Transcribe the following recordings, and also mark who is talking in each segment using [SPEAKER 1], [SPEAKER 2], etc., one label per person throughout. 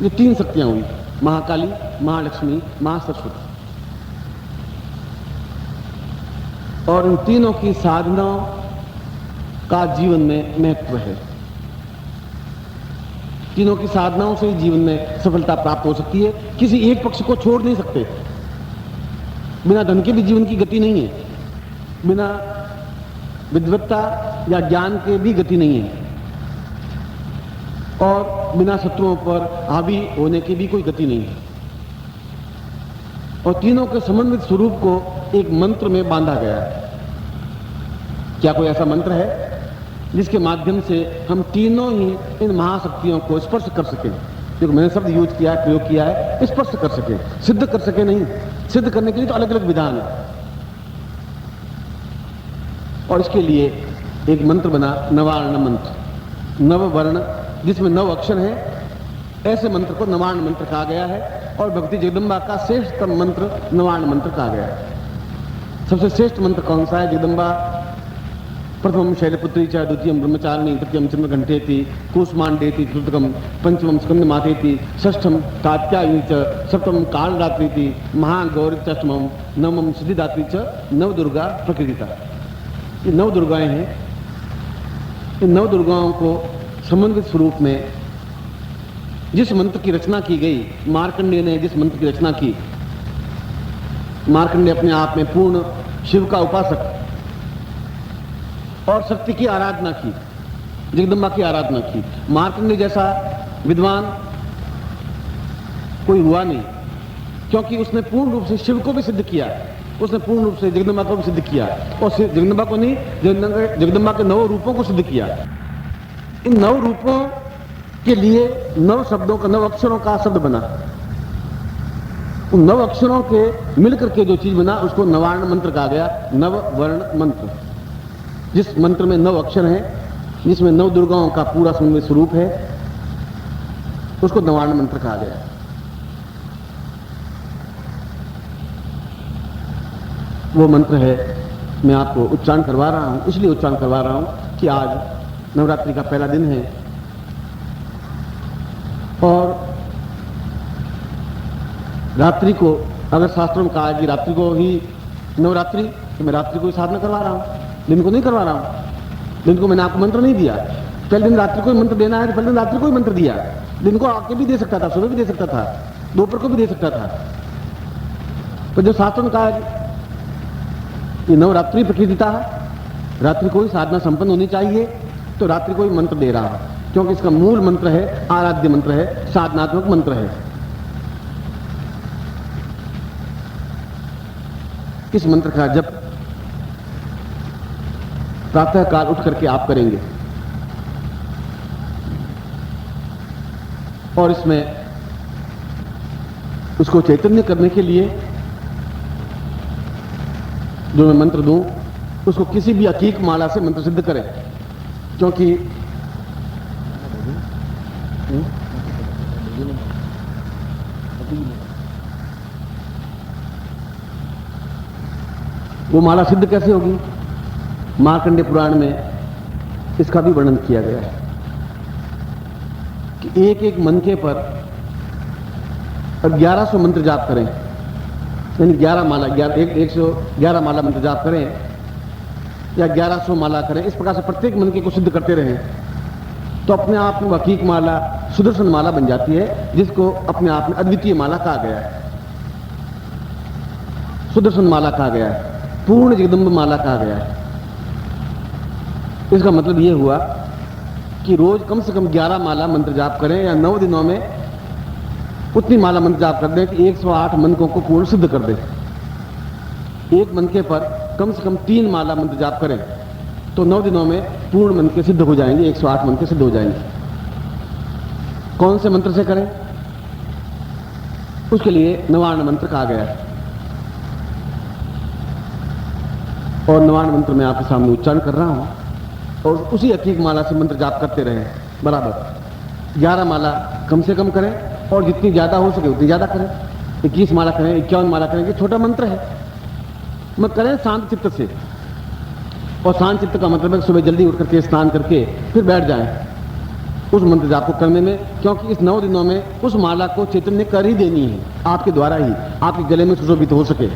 [SPEAKER 1] ये 3 शक्तियां हुई, महाकाली, महालक्ष्मी, महासरस्वती। और इन तीनों की साधनाओं का जीवन में महत्व है। तीनों की साधनाओं से ही जीवन में सफलता प्राप्त हो सकती है। किसी एक पक्ष को छोड़ नहीं सकते। बिना धन के भी जीवन की गति नहीं है, बिना विद्वत्ता या ज्ञान के भी गति नहीं है, और बिना शत्रुओं पर हावी होने की भी कोई गति नहीं है। और तीनों के समन्वित स्वरूप को एक मंत्र में बांधा गया है। क्या कोई ऐसा मंत्र है जिसके माध्यम से हम तीनों ही इन महाशक्तियों को स्पर्श कर सकें? देखो, मैंने शब्द यूज किया है, प्रयोग किया है, स्पर्श कर सके, सिद्ध कर सके नहीं। सिद्ध करने के लिए तो अलग अलग विधान है, और इसके लिए एक मंत्र बना, नवार्ण मंत्र। नव वर्ण जिसमें 9 अक्षर हैं, ऐसे मंत्र को नवार्ण मंत्र कहा गया है। और भक्ति जगदम्बा का श्रेष्ठतम मंत्र नवार्ण मंत्र कहा गया है। सबसे श्रेष्ठ मंत्र कौन सा है? जगदम्बा प्रथमम शैलपुत्री च, द्वितीयम ब्रह्मचारिणी, तृतीयम चंद्रघंटेति, कूष्मांडेति, चतुर्थकम पंचमम स्कंदमातेति, षष्ठम कात्यायनी च, सप्तमम कालरात्रिति, महागौरी च, अष्टमम नवमम सिद्धिदात्री च, नवदुर्गा प्रकृतिता। ये 9 दुर्गाएं हैं। इन 9 दुर्गाओं को समन्वित स्वरूप में जिस मंत्र की रचना की गई, मार्कंडेय ने जिस मंत्र की रचना की, मार्कंडेय अपने आप में पूर्ण शिव का उपासक और शक्ति की आराधना की, जगदम्बा की आराधना की। मार्कंडेय जैसा विद्वान कोई हुआ नहीं, क्योंकि उसने पूर्ण रूप से शिव को भी सिद्ध किया, उसने पूर्ण रूप से जगदम्बा को भी सिद्ध किया, और जगदम्बा को नहीं, जगदम्बा के 9 रूपों को सिद्ध किया। इन 9 रूपों के लिए 9 शब्दों का, 9 अक्षरों का शब्द बना। उन 9 अक्षरों के मिलकर के जो चीज बना उसको नवार्ण मंत्र कहा गया, नववर्ण मंत्र। जिस मंत्र में 9 अक्षर हैं, जिसमें 9 दुर्गाओं का पूरा समन्वय स्वरूप है, उसको नवार्ण मंत्र कहा गया। वो मंत्र है, मैं आपको उच्चारण करवा रहा हूं, इसलिए उच्चारण करवा रहा हूं कि आज नवरात्रि का पहला दिन है, और रात्रि को, अगर शास्त्रों में कहा है कि रात्रि को ही नवरात्रि, तो मैं रात्रि को ही साधना करवा रहा हूं, दिन को नहीं करवा रहा हूं। दिन को मैंने आपको मंत्र नहीं दिया। पहले दिन रात्रि को ही मंत्र देना है तो पहले दिन रात्रि को ही मंत्र दिया। दिन को आके भी दे सकता था, सुबह भी दे सकता था, दोपहर को भी दे सकता था। तो जो शास्त्रों में कहा है कि नवरात्रि प्रकृतिता है, रात्रि को ही साधना संपन्न होनी चाहिए, तो रात्रि को ही मंत्र दे रहा है, क्योंकि इसका मूल मंत्र है, आराध्य मंत्र है, साधनात्मक मंत्र है। इस मंत्र का जप प्रातः काल उठ करके आप करेंगे, और इसमें उसको चैतन्य करने के लिए जो मैं मंत्र दूं, उसको किसी भी अकीक माला से मंत्र सिद्ध करें, क्योंकि वो माला सिद्ध कैसे होगी? मार्कंडेय पुराण में इसका भी वर्णन किया गया है कि एक एक मनके पर 1100 मंत्र जाप करें, यानी 11 माला, 111 माला मंत्र जाप करें, या 1100 माला करें। इस प्रकार से प्रत्येक मनके को सिद्ध करते रहें, तो अपने आप में हकीक माला सुदर्शन माला बन जाती है, जिसको अपने आप में अद्वितीय माला कहा गया है, सुदर्शन माला कहा गया है, पूर्ण जगदम्ब माला कहा गया है। इसका मतलब यह हुआ कि रोज कम से कम 11 माला मंत्र जाप करें, या 9 दिनों में उतनी माला मंत्र जाप कर दें कि 108 मनकों को पूर्ण सिद्ध कर दें। एक मनके पर कम से कम 3 माला मंत्र जाप करें, तो 9 दिनों में पूर्ण मनके सिद्ध हो जाएंगे, 108 मनके सिद्ध हो जाएंगे। कौन से मंत्र से करें? उसके लिए नवार्ण मंत्र कहा गया है, और नवार्ण मंत्र मैं आपके सामने उच्चारण कर रहा हूं, और उसी अकीक माला से मंत्र जाप करते रहें बराबर। 11 माला कम से कम करें, और जितनी ज्यादा हो सके उतनी ज्यादा करें। 21 माला करें, 51 माला करें, ये छोटा मंत्र है, मत करें शांत चित्त से। और शांत चित्त का मतलब है सुबह जल्दी उठ करके स्नान करके फिर बैठ जाएं, उस मंत्र जाप को करने में, क्योंकि इस 9 दिनों में उस माला को चैतन्य कर ही देनी है, आपके द्वारा ही, आपके गले में सुशोभित हो सके।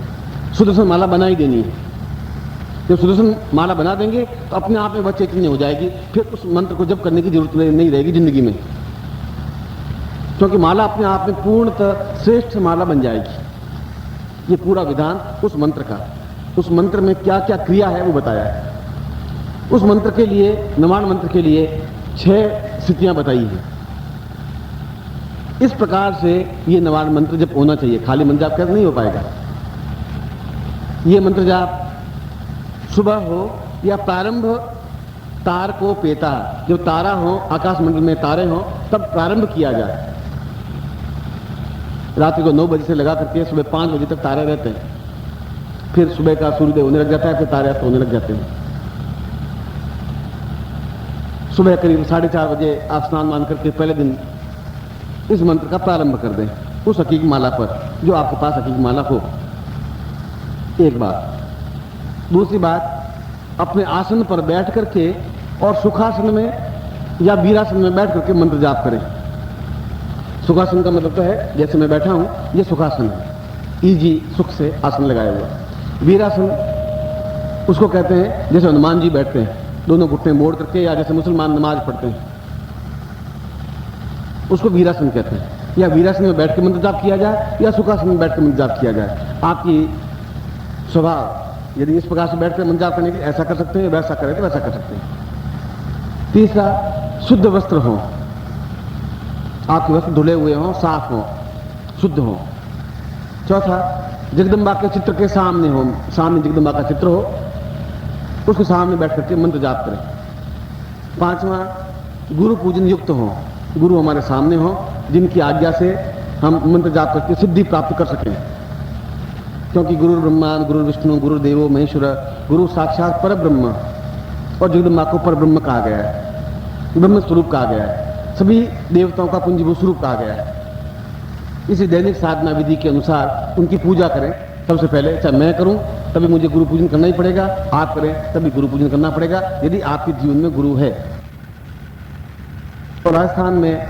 [SPEAKER 1] सुदर्शन माला बना ही देनी है। जब सुदर्शन माला बना देंगे तो अपने आप में वह चैतन्य हो जाएगी, फिर उस मंत्र को जप करने की जरूरत नहीं रहेगी जिंदगी में, क्योंकि माला अपने आप में पूर्णतः श्रेष्ठ माला बन जाएगी। ये पूरा विधान उस मंत्र का, उस मंत्र में क्या क्या क्रिया है वो बताया है। उस मंत्र के लिए, नवाण मंत्र के लिए 6 स्थितियां बताई हैं। इस प्रकार से ये नवाण मंत्र जब होना चाहिए, खाली मंत्र जाप कैसे नहीं हो पाएगा। ये मंत्र जाप सुबह हो या प्रारंभ तार को पेता, जब तारा हो, आकाश मंडल में तारे हो, तब प्रारंभ किया जाए। रात्रि को 9 बजे से लगा करके सुबह 5 बजे तक तारे रहते हैं, फिर सुबह का सूर्योदय होने लग जाता है, फिर तारे अस्त होने लग जाते हैं। सुबह करीब 4:30 बजे आप स्नान मान करके पहले दिन इस मंत्र का प्रारंभ कर दें उस हकीकी माला पर, जो आपके पास हकीकी माला हो। एक बात। दूसरी बात, अपने आसन पर बैठ करके और सुखासन में या वीरासन में बैठ करके मंत्र जाप करें। सुखासन का मतलब तो है जैसे मैं बैठा हूं, ये सुखासन है, ईजी सुख से आसन लगाया हुआ। वीरासन उसको कहते हैं जैसे हनुमान जी बैठते हैं, दोनों घुटने मोड़ करके, या जैसे मुसलमान नमाज पढ़ते हैं, उसको वीरासन कहते हैं। या वीरासन में बैठ के मंत्र जाप किया जाए या सुखासन में बैठ के मंत्र जाप किया जाए। आपकी स्वभाव यदि इस प्रकार से बैठ कर मंत्र जाप करने के ऐसा कर सकते हैं, वैसा करें तो वैसा कर सकते हैं। तीसरा, शुद्ध वस्त्र हो, आपके वस्त्र धुले हुए हों, साफ हों, शुद्ध हों। चौथा, जगदम्बा के चित्र के सामने हो, सामने जगदम्बा का चित्र हो, उसके सामने बैठ करके मंत्र जाप करें। पांचवा, गुरु पूजन युक्त हो, गुरु हमारे सामने हो, जिनकी आज्ञा से हम मंत्र जाप करके सिद्धि प्राप्त कर सकें। क्योंकि गुरु ब्रह्मा, गुरु विष्णु, गुरु देवो महेश्वर, गुरु साक्षात पर ब्रह्म, और जगदम्बा को पर ब्रह्म कहा गया है, ब्रह्म स्वरूप कहा गया है, सभी देवताओं का पुंजीभूत स्वरूप कहा गया है। इसी दैनिक साधना विधि के अनुसार उनकी पूजा करें। सबसे पहले, चाहे मैं करूं तभी मुझे गुरु पूजन करना ही पड़ेगा, आप करें तभी गुरु पूजन करना पड़ेगा, यदि आपके जीवन में गुरु है। तो राजस्थान में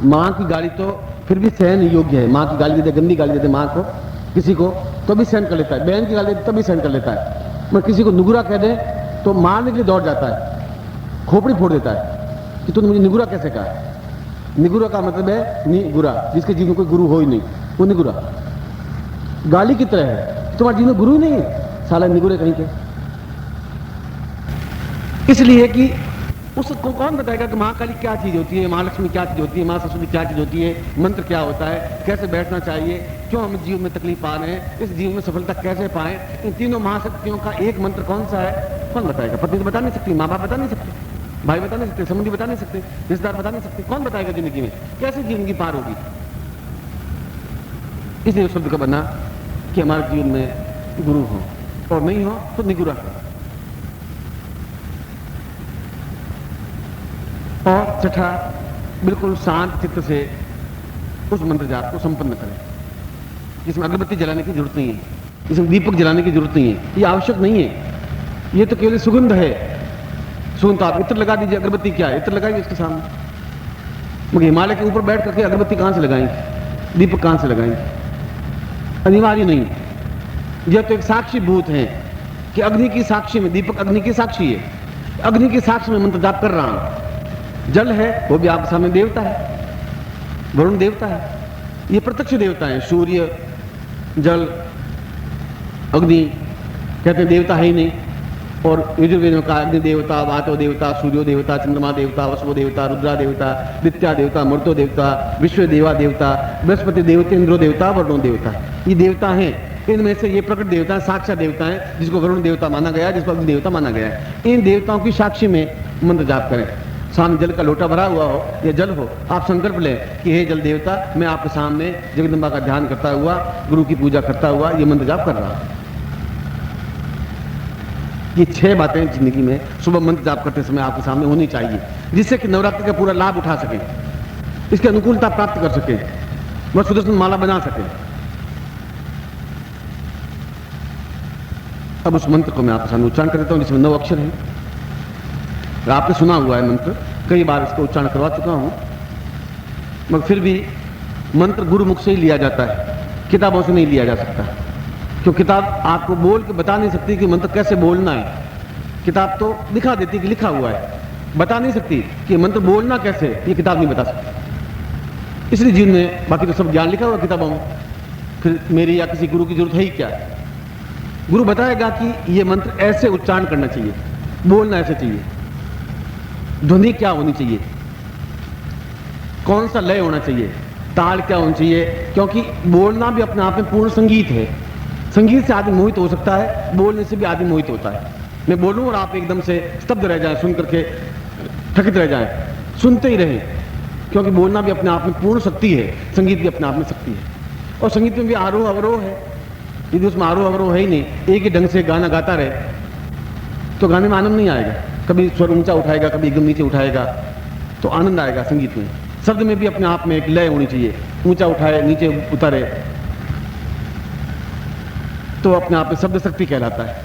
[SPEAKER 1] माँ की गाली तो फिर भी सहन योग्य है। माँ की गाली देते, गंदी गाली देते माँ को किसी को, तो भी सहन कर लेता है। बहन की गाली देते तभी सहन कर लेता है। मैं किसी को नुगुरा कह दे तो मारने के लिए दौड़ जाता है, खोपड़ी फोड़ देता है कि तूने मुझे निगुरा कैसे कहा। निगुरा का मतलब है निगुरा, जिसके जीवन में कोई गुरु हो ही नहीं, वो निगुरा गाली की तरह है। तुम्हारे जीवन में गुरु ही नहीं है, साला निगुरे कहीं के। इसलिए कि उसको कौन बताएगा कि महाकाली क्या चीज होती है, महालक्ष्मी क्या चीज होती है, माँ सरस्वती क्या चीज होती है, मंत्र क्या होता है, कैसे बैठना चाहिए, क्यों हम जीवन में तकलीफ पा रहे हैं, इस जीवन में सफलता कैसे पाए। इन तीनों महाशक्तियों का एक मंत्र कौन सा है, कौन बताएगा। पत्नी तो बता नहीं सकती, माँ बाप बता नहीं सकते, भाई बता नहीं सकते, संबंधी बता नहीं सकते, रिश्तेदार बता नहीं सकते। कौन बताएगा जिंदगी में कैसे जिंदगी पार होगी। इसलिए शब्द का बना कि हमारे जीवन में गुरु हो, और नहीं हो तो निगुरा हो। और छठा, बिल्कुल शांत चित्त से उस मंत्र जाप को संपन्न करें, जिसमें अगरबत्ती जलाने की जरूरत नहीं है, इसमें दीपक जलाने की जरूरत नहीं है, ये आवश्यक नहीं है। ये तो केवल सुगंध है। सुगंध, आप इत्र लगा दीजिए, अगरबत्ती क्या है, इत्र लगाइए उसके सामने। मगर हिमालय के ऊपर बैठ करके अगरबत्ती कहां से लगाएंगे, दीपक कहां से लगाएंगे, अनिवार्य नहीं। यह तो एक साक्षी भूत है कि अग्नि की साक्षी में, दीपक अग्नि की साक्षी है, अग्नि की साक्षी में मंत्र जाप कर रहा हूं। जल है, वो भी आपके सामने देवता है, वरुण देवता है, ये प्रत्यक्ष देवता है। सूर्य, जल, अग्नि कहते हैं देवता है ही नहीं। और यजुर्वेद में कहा अग्नि देवता, वातो देवता, सूर्यो देवता, चंद्रमा देवता, वसुओ देवता, रुद्रा देवता, दित्या देवता, मरुतो देवता, विश्व देवा देवता, बृहस्पति देवता, इंद्रो देवता, वरुणो देवता। ये देवता हैं। इनमें से ये प्रकट देवता है, साक्षात देवता है, जिसको वरुण देवता माना गया, जिसको अग्नि देवता माना गया है। इन देवताओं की साक्षी में मंत्र जाप करें। सामने जल का लोटा भरा हुआ हो या जल हो, आप संकल्प लें कि हे जल देवता, मैं आपके सामने जगदम्बा का ध्यान करता हुआ, गुरु की पूजा करता हुआ ये मंत्र जाप कर रहा हूं। ये 6 बातें जिंदगी में सुबह मंत्र जाप करते समय आपके सामने होनी चाहिए, जिससे कि नवरात्रि का पूरा लाभ उठा सके, इसकी अनुकूलता प्राप्त कर सके, वह सुदर्शन माला बना सके। अब उस मंत्र को मैं आपके सामने उच्चारण कर देता हूं, जिसमें 9 अक्षर हैं। आपने सुना हुआ है मंत्र, कई बार इसको उच्चारण करवा चुका हूं, मगर फिर भी मंत्र गुरु मुख से ही लिया जाता है, किताबों से नहीं लिया जा सकता। क्यों? किताब आपको बोल के बता नहीं सकती कि मंत्र कैसे बोलना है। किताब तो दिखा देती कि लिखा हुआ है, बता नहीं सकती कि मंत्र बोलना कैसे, ये किताब नहीं बता सकती। इसलिए जीवन में बाकी तो सब ज्ञान लिखा हुआ किताबों में, फिर मेरी या किसी गुरु की जरूरत है ही क्या। गुरु बताएगा कि ये मंत्र ऐसे उच्चारण करना चाहिए, बोलना ऐसे चाहिए, ध्वनि क्या होनी चाहिए, कौन सा लय होना चाहिए, ताल क्या होना चाहिए। क्योंकि बोलना भी अपने आप में पूर्ण संगीत है। संगीत से आदमी मोहित हो सकता है, बोलने से भी आदमी मोहित होता है। मैं बोलूं और आप एकदम से स्तब्ध रह जाएं, सुन करके थकित रह जाएं, सुनते ही रहें, क्योंकि बोलना भी अपने आप में पूर्ण शक्ति है, संगीत भी अपने आप में शक्ति है। और संगीत में भी आरोह अवरोह है। यदि उसमें आरोह अवरोह है ही नहीं, एक ही ढंग से गाना गाता रहे तो गाने में आनंद नहीं आएगा। कभी स्वर ऊंचा उठाएगा, कभी एकदम नीचे उठाएगा, तो आनंद आएगा संगीत में। शब्द में भी अपने आप में एक लय होनी चाहिए, ऊंचा उठाए नीचे उतारे, तो अपने आप में शब्द शक्ति कहलाता है।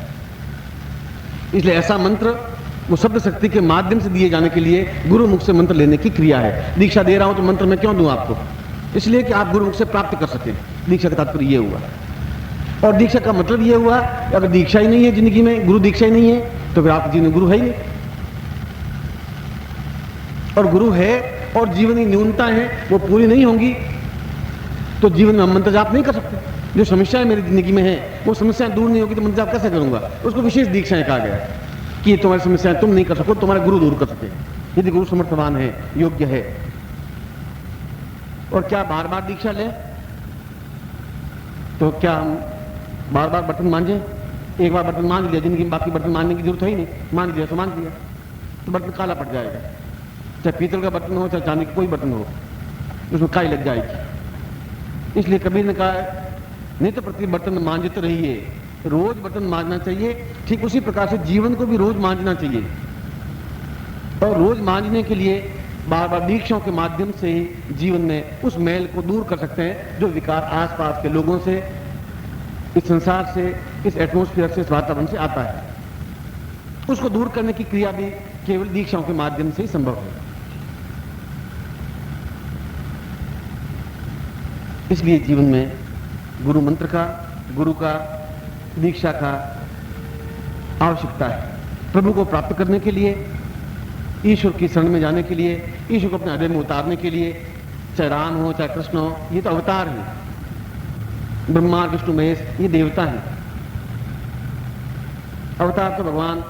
[SPEAKER 1] इसलिए ऐसा मंत्र वो शब्द शक्ति के माध्यम से दिए जाने के लिए गुरु मुख से मंत्र लेने की क्रिया है। दीक्षा दे रहा हूं तो मंत्र मैं क्यों दूं आपको? इसलिए कि आप गुरु मुख से प्राप्त कर सकें। दीक्षा का तात्पर्य ये हुआ। और दीक्षा का मतलब ये हुआ, अगर दीक्षा ही नहीं है जिंदगी में, गुरु दीक्षा ही नहीं है, तो फिर आपके जीवन में गुरु है ही नहीं। और गुरु है और जीवन की न्यूनता है वो पूरी नहीं होंगी तो जीवन में हम मंत्र जाप नहीं कर सकते। जो समस्याएं मेरी जिंदगी में है वो समस्याएं दूर नहीं होगी तो मंत्र जाप कैसे करूंगा? उसको विशेष दीक्षाएं कहा गया कि ये तुम्हारी समस्याएं तुम नहीं कर सको, तुम्हारे गुरु दूर कर सके, यदि गुरु समर्थवान है, योग्य है। और क्या बार बार दीक्षा लें? तो क्या हम बार बार बर्तन मांझें? एक बार बर्तन मांझ लिया, जिंदगी में बाकी बर्तन मांजने की जरूरत है ही नहीं। मांझ लिया तो मांझ लिया, तो बर्तन काला पड़ जाएगा। चाहे पीतल का बर्तन हो, चाहे चांदी का कोई बर्तन हो, उसमें काई लग जाएगी। इसलिए कबीर ने कहा नित्य प्रति बर्तन मांझते रहिए, रोज बर्तन मांझना चाहिए। ठीक उसी प्रकार से जीवन को भी रोज मांझना चाहिए। और रोज मांझने के लिए बार बार दीक्षाओं के माध्यम से ही जीवन में उस मैल को दूर कर सकते हैं जो विकार आसपास के लोगों से, इस संसार से, इस एटमॉस्फेयर से, इस वातावरण से आता है। उसको दूर करने की क्रिया भी केवल दीक्षाओं के माध्यम से ही संभव है। इसलिए जीवन में गुरु मंत्र का, गुरु का, दीक्षा का आवश्यकता है। प्रभु को प्राप्त करने के लिए, ईश्वर की शरण में जाने के लिए, ईश्वर को अपने हृदय में उतारने के लिए, चाहे राम हो चाहे कृष्ण हो, ये तो अवतार है। ब्रह्मा विष्णु महेश ये देवता हैं। अवतार तो भगवान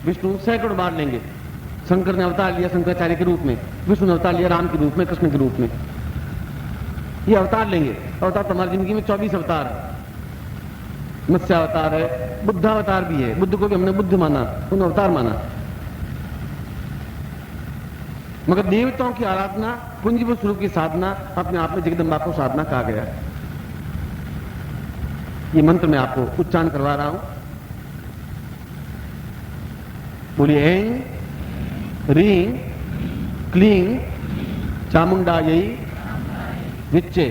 [SPEAKER 1] विष्णु सैकड़ों बार लेंगे। शंकर ने अवतार लिया शंकराचार्य के रूप में, विष्णु ने अवतार लिया राम के रूप में, कृष्ण के रूप में। ये अवतार लेंगे। अवतार तो हमारी जिंदगी में 24 अवतार है। मत्स्य अवतार है, बुद्धावतार भी है। बुद्ध को भी हमने बुद्ध माना, उन्हें अवतार माना। मगर देवताओं की आराधना, पुंजीभूत स्वरूप की साधना अपने आप में जगदम्बा को साधना कहा गया है। ये मंत्र मैं आपको उच्चारण करवा रहा हूं। बोलिए ऐं ह्रीं क्लीं चामुंडायै विच्चे।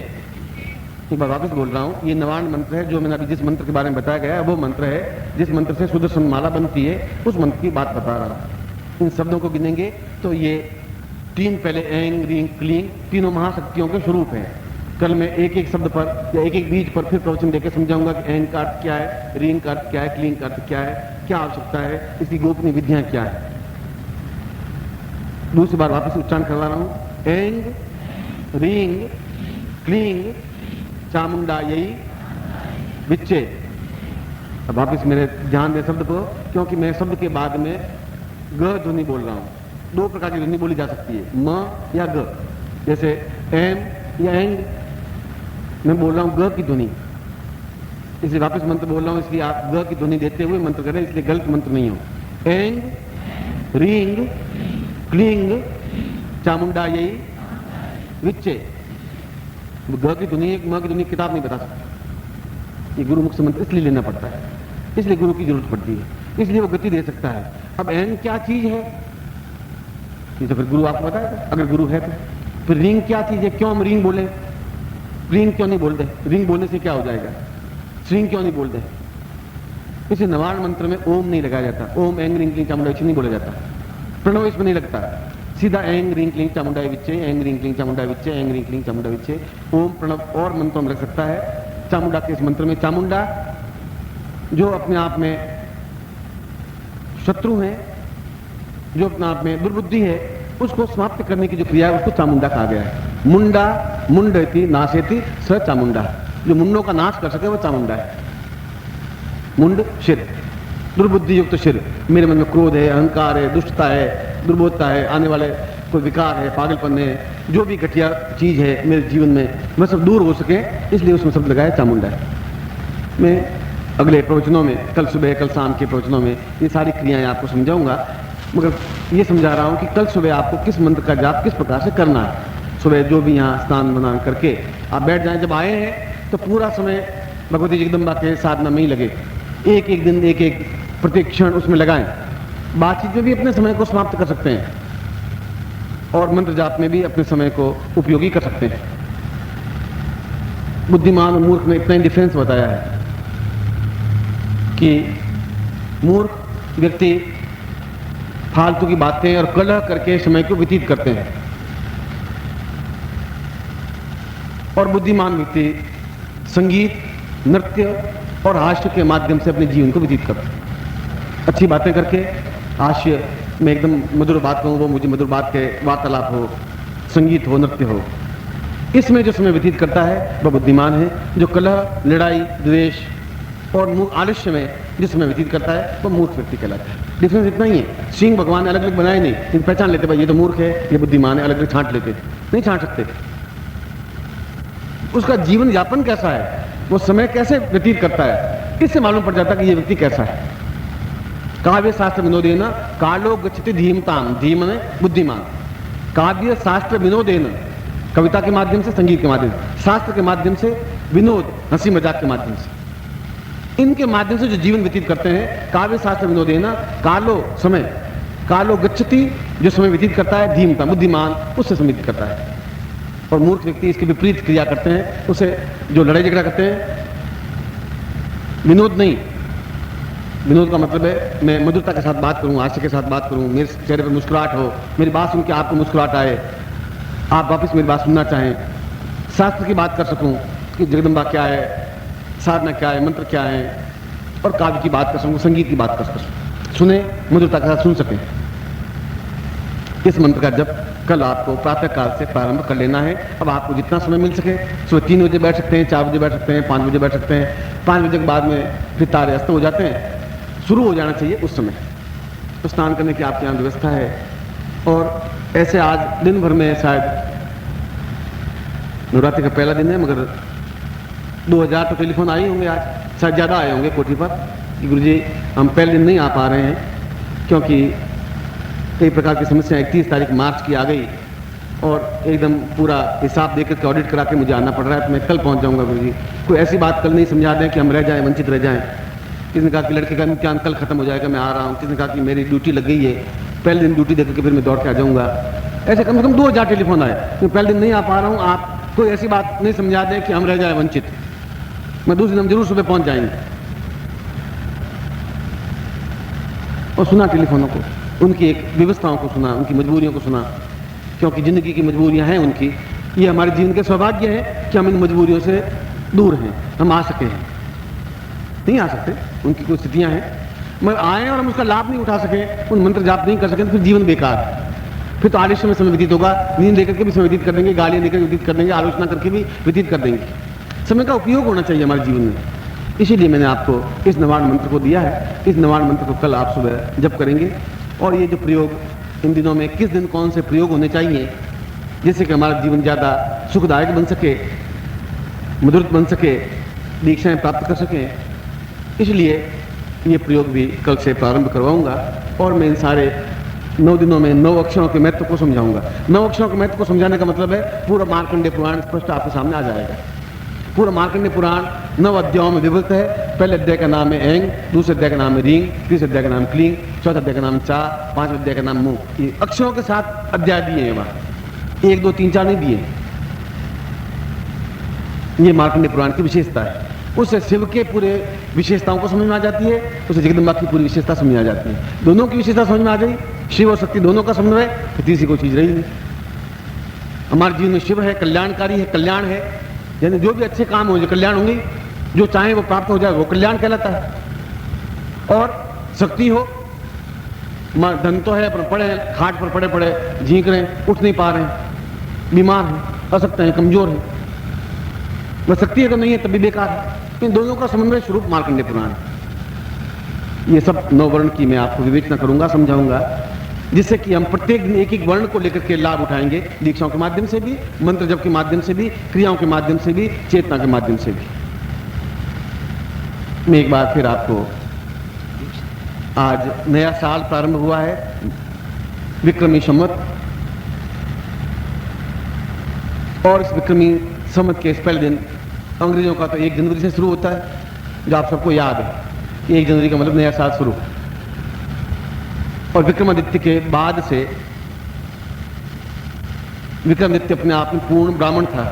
[SPEAKER 1] एक बार वापस बोल रहा हूं। ये नवार्ण मंत्र है। जो मैंने अभी जिस मंत्र के बारे में बताया गया है वो मंत्र है जिस मंत्र से सुदर्शन माला बनती है, उस मंत्र की बात बता रहा हूं। इन शब्दों को गिनेंगे तो ये तीन, पहले ऐं ह्रीं क्लीं, तीनों महाशक्तियों के स्वरूप हैं। कल मैं एक एक शब्द पर या एक एक बीज पर फिर प्रवचन देकर समझाऊंगा कि ऐं का अर्थ क्या है, ह्रीं का अर्थ क्या है, क्लीं का अर्थ क्या है, क्या आवश्यकता है, इसकी गोपनीय विधियां क्या है। दूसरी बार वापस उच्चारण करवा रहा हूं। ऐं ह्रीं क्लीं चामुंडायै विच्चे। अब वापस मेरे ध्यान दे शब्द को, क्योंकि मैं शब्द के बाद में ग ध्वनि बोल रहा हूं। दो प्रकार की ध्वनि बोली जा सकती है, म या ग। जैसे एम या एंग, मैं बोल रहा हूं ग की ध्वनि, इसलिए वापस मंत्र बोल रहा हूं। इसलिए आप ग की ध्वनि देते हुए मंत्र करें, इसलिए गलत मंत्र नहीं हो। एंग ह्रीं क्लीं चामुंडायै विच्चे। ग की ध्वनि, म की ध्वनि किताब नहीं बता सकती। ये गुरु मुख से मंत्र इसलिए लेना पड़ता है, इसलिए गुरु की जरूरत पड़ती है, इसलिए वो गति दे सकता है। अब एंग क्या चीज है ये तो फिर गुरु आपको बताएगा, अगर गुरु है तो। फिर रिंग क्या चीज है, क्यों हम रिंग बोले, रिंग क्यों नहीं बोलते, रिंग बोलने से क्या हो जाएगा, श्रिंग क्यों नहीं बोलते। इसे नवार्ण मंत्र में ओम नहीं लगाया जाता। ओम एंग रिंग क्लीं चामुंडायै नहीं बोला जाता। प्रणव इसमें नहीं लगता, सीधा एंग रिंग क्लिंग चामुंडाई विच्चे, एंग रिंग क्लिंग चामुंडाई विच्चे, एंग रिंग क्लिंग चामुंडाई विच्चे ओम प्रणव और मंत्रों में रख सकता है। चामुंडा के इस मंत्र में चामुंडा जो अपने आप में शत्रु है, जो अपने आप में दुर्बुद्धि है, उसको समाप्त करने की जो क्रिया है उसको चामुंडा कहा गया है। मुंडा मुंडति नाशेति स चामुंडा, जो मुंडों का नाश कर सके वो चामुंडा है। मुंड शिर, दुर्बुद्धि युक्त शिर, मेरे मन में क्रोध है, अहंकार है, दुष्टता है, दुर्बोधता है, आने वाले कोई विकार है, पागलपन है, जो भी घटिया चीज है मेरे जीवन में वह सब दूर हो सके, इसलिए उसमें शब्द लगाया चामुंडा। मैं अगले प्रवचनों में, कल सुबह कल शाम के प्रवचनों में ये सारी क्रियाएं आपको समझाऊंगा, मगर ये समझा रहा हूं कि कल सुबह आपको किस मंत्र का जाप किस प्रकार से करना है। सुबह जो भी यहाँ स्नान बना करके आप बैठ जाएं, जब आए हैं तो पूरा समय भगवती जगदम्बा के साधना में ही लगे, एक एक दिन एक एक प्रत्येक क्षण उसमें लगाएं। बातचीत में भी अपने समय को समाप्त कर सकते हैं और मंत्र जाप में भी अपने समय को उपयोगी कर सकते हैं। बुद्धिमान और मूर्ख में इतना ही डिफरेंस बताया है कि मूर्ख व्यक्ति फालतू की बातें और कलह करके समय को व्यतीत करते हैं और बुद्धिमान व्यक्ति संगीत, नृत्य और हास्य के माध्यम से अपने जीवन को व्यतीत करते हैं। अच्छी बातें करके, हास्य में एकदम मधुर बात कहूँ, वो मुझे मधुर बात के वार्तालाप हो, संगीत हो, नृत्य हो, इसमें जो समय व्यतीत करता है वह बुद्धिमान है। जो कलह, लड़ाई, द्वेष और आलस्य में जिस समय व्यतीत करता है वह मूर्ख व्यक्ति कहलाता है। डिफरेंस इतना ही है। सिंह भगवान ने अलग अलग बनाए नहीं, लेकिन पहचान लेते भाई ये तो मूर्ख है, ये बुद्धिमान है, अलग अलग छांट लेते, नहीं छांट सकते। उसका जीवन यापन कैसा है, वो समय कैसे व्यतीत करता है, इससे मालूम पड़ जाता है कि ये व्यक्ति कैसा है। काव्य शास्त्र विनोदेन कालो गच्छति धीमताम, धीम ने बुद्धिमान। काव्य शास्त्र विनोदेन, कविता के माध्यम से, संगीत के माध्यम से, शास्त्र के माध्यम से, विनोद हंसी मजाक के माध्यम से, इनके माध्यम से जो जीवन व्यतीत करते हैं, काव्य शास्त्र विनोदेन कालो समय, कालो गच्छति जो समय व्यतीत करता है, धीमता बुद्धिमान उससे समय व्यतीत करता है। और मूर्ख व्यक्ति इसके विपरीत क्रिया करते हैं, उसे जो लड़ाई झगड़ा करते हैं, विनोद नहीं। विनोद का मतलब है मैं मधुरता के साथ बात करूं, हास्य के साथ बात करूं, मेरे चेहरे पर मुस्कुराहट हो, मेरी बात सुन के आपको मुस्कुराहट आए, आप वापस मेरी बात सुनना चाहें, शास्त्र की बात कर सकूं कि जगदम्बा क्या है, साधना क्या है, मंत्र क्या है, और काव्य की बात कर सकूं, संगीत की बात कर सकूं, सुने, मधुरता के साथ सुन सकें। इस मंत्र का जब कल आपको प्रातः काल से प्रारंभ कर लेना है। अब आपको जितना समय मिल सके, सुबह 3 बजे बैठ सकते हैं, 4 बजे बैठ सकते हैं, 5 बजे बैठ सकते हैं। 5 बजे के बाद में फिर तारे अस्त हो जाते हैं, शुरू हो जाना चाहिए उस समय। तो स्नान करने की आपके यहाँ व्यवस्था है। और ऐसे आज दिन भर में शायद नवरात्रि का पहला दिन है, मगर 2000 तो टेलीफोन आए होंगे आज, शायद ज़्यादा आए होंगे कोठी पर कि गुरुजी हम पहले दिन नहीं आ पा रहे हैं क्योंकि कई प्रकार की समस्याएं 31 तारीख मार्च की आ गई और एकदम पूरा हिसाब देकर के ऑडिट करा के मुझे आना पड़ रहा है, तो मैं कल पहुंच जाऊंगा गुरुजी। कोई ऐसी बात कल नहीं समझा दें कि हम रह जाएं, वंचित रह जाएं। किसी ने कहा कि लड़के का इम्तिहान कल खत्म हो जाएगा, मैं आ रहा हूँ। किसी ने कहा कि मेरी ड्यूटी लग गई है, पहले दिन ड्यूटी देकर के फिर मैं दौड़ के आ जाऊँगा। ऐसे कम से कम 2000 टेलीफोन आए, मैं पहले दिन नहीं आ पा रहा हूँ, आप कोई ऐसी बात नहीं समझा दें कि हम रह जाए वंचित। मैं दूसरे दिन जरूर सुबह पहुँच जाएंगे। और सुना टेलीफोनों को, उनकी एक व्यवस्थाओं को सुना, उनकी मजबूरियों को सुना, क्योंकि जिंदगी की मजबूरियां हैं उनकी। ये हमारे जीवन के सौभाग्य है कि हम इन मजबूरियों से दूर हैं, हम आ सके हैं। नहीं आ सकते, उनकी कुछ स्थितियां हैं, मगर आए और हम उसका लाभ नहीं उठा सके, उन मंत्र जाप नहीं कर सके, तो फिर जीवन बेकार है। फिर तो आलस्य में समय व्यतीत होगा, नींद लेकर के भी समय व्यतीत कर देंगे, गालियां लेकर व्यतीत कर देंगे, आलोचना करके भी व्यतीत कर देंगे। समय का उपयोग होना चाहिए हमारे जीवन में। इसीलिए मैंने आपको इस नवाण मंत्र को दिया है। इस नवाण मंत्र को कल आप सुबह जप करेंगे। और ये जो प्रयोग इन दिनों में किस दिन कौन से प्रयोग होने चाहिए जिससे कि हमारा जीवन ज़्यादा सुखदायक बन सके, मधुर बन सके, दीक्षाएं प्राप्त कर सकें, इसलिए ये प्रयोग भी कल से प्रारंभ करवाऊंगा। और मैं इन सारे 9 दिनों में 9 अक्षरों के महत्व को समझाऊंगा। 9 अक्षरों के महत्व को समझाने का मतलब है पूरा मार्कंडेय पुराण स्पष्ट आपके सामने आ जाएगा। पूरा मार्कंडेय पुराण 9 अध्यायों में विभक्त है। पहले अध्याय का नाम है एंग, दूसरे अध्याय का नाम है रींग, तीसरे अध्याय का नाम क्लींग, चौथे अध्याय का नाम चा, 5वें अध्याय का नाम मुंह। ये अक्षरों के साथ अध्याय दिए हैं वहां, 1 2 3 4 नहीं दिए। ये मार्कंडेय पुराण की विशेषता है। उससे शिव के पूरे विशेषताओं को समझ में आ जाती है, उससे जगदम्बा की पूरी विशेषता समझ में आ जाती है। दोनों की विशेषता समझ में आ गई, शिव और शक्ति दोनों का समन्वय, तो तीसरी कोई चीज रही नहीं। हमारे जीवन में शिव है, कल्याणकारी है, कल्याण है, यानी जो भी अच्छे काम हो जो कल्याण होंगे, जो चाहे वो प्राप्त हो जाए वो कल्याण कहलाता है। और शक्ति हो, धन तो है पर पड़े खाट पर पड़े पड़े झींक रहे हैं, उठ नहीं पा रहे हैं, बीमार हैं, असक्त हैं, कमजोर हैं, वह शक्ति अगर नहीं है तब भी बेकार है। इन दोनों का समन्वय स्वरूप मार्कंडेय पुराण। ये सब 9 वर्ण की मैं आपको विवेचना करूंगा, समझाऊंगा, जिससे कि हम प्रत्येक दिन एक एक वर्ण को लेकर के लाभ उठाएंगे, दीक्षाओं के माध्यम से भी, मंत्र जप के माध्यम से भी, क्रियाओं के माध्यम से भी, चेतना के माध्यम से भी। मैं एक बार फिर आपको, आज नया साल प्रारंभ हुआ है, विक्रमी संवत, और इस विक्रमी संवत के इस पहले दिन अंग्रेजों का तो 1 जनवरी से शुरू होता है, जो आप सबको याद है कि 1 जनवरी का मतलब नया साल शुरू। और विक्रमादित्य के बाद से, विक्रमादित्य अपने आप में पूर्ण ब्राह्मण था,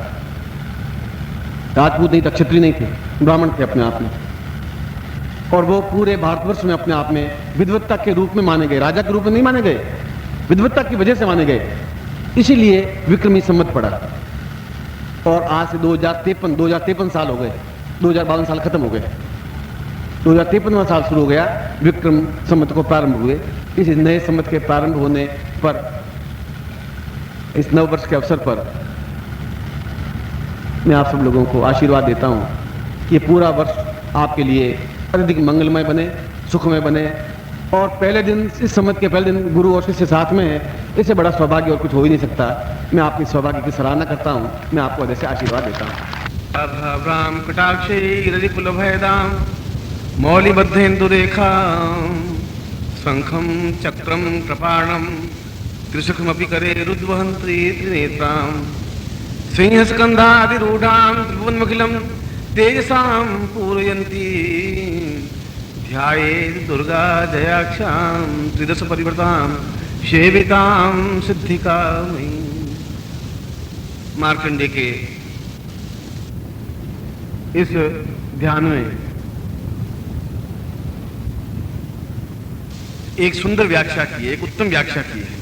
[SPEAKER 1] राजपूत नहीं था, क्षत्रिय नहीं थे, ब्राह्मण थे अपने आप में, और वो पूरे भारतवर्ष में अपने आप में विद्वत्ता के रूप में माने गए, राजा के रूप में नहीं माने गए, विद्वत्ता की वजह से माने गए। इसीलिए विक्रमी संवत पड़ा। और आज से 2053 साल हो गए, 2052 साल खत्म हो गए, 2053वां साल शुरू हो गया, विक्रम संवत को प्रारंभ हुए। इस नए संवत के प्रारंभ होने पर, इस नव वर्ष के अवसर पर मैं आप सब लोगों को आशीर्वाद देता हूं कि ये पूरा वर्ष आपके लिए अत्यधिक मंगलमय बने, सुखमय बने। और पहले दिन, इस संवत के पहले दिन गुरु और शिष्य साथ में है, इससे बड़ा सौभाग्य और कुछ हो ही नहीं सकता। मैं आपकी सौभाग्य की सराहना करता हूं, मैं आपको हृदय से आशीर्वाद देता हूं।
[SPEAKER 2] अभ्राम कटाक्षैरधिकुलभयदां मौलिबद्धेन्दुरेखां शंखं चक्रं कृपाणं त्रिशुखमपि करे रुद्वहन्त्री त्रिनेत्रां सिंहस्कन्धादिरूढां त्रिभुवनमखिलं तेजसां पूरयन्ती ध्यायेत् दुर्गा जयाक्षां त्रिदश परिवृतां सेवितां सिद्धिकामयीं। मार्कंडेय के इस ध्यान में एक सुंदर व्याख्या की है, एक उत्तम व्याख्या की है।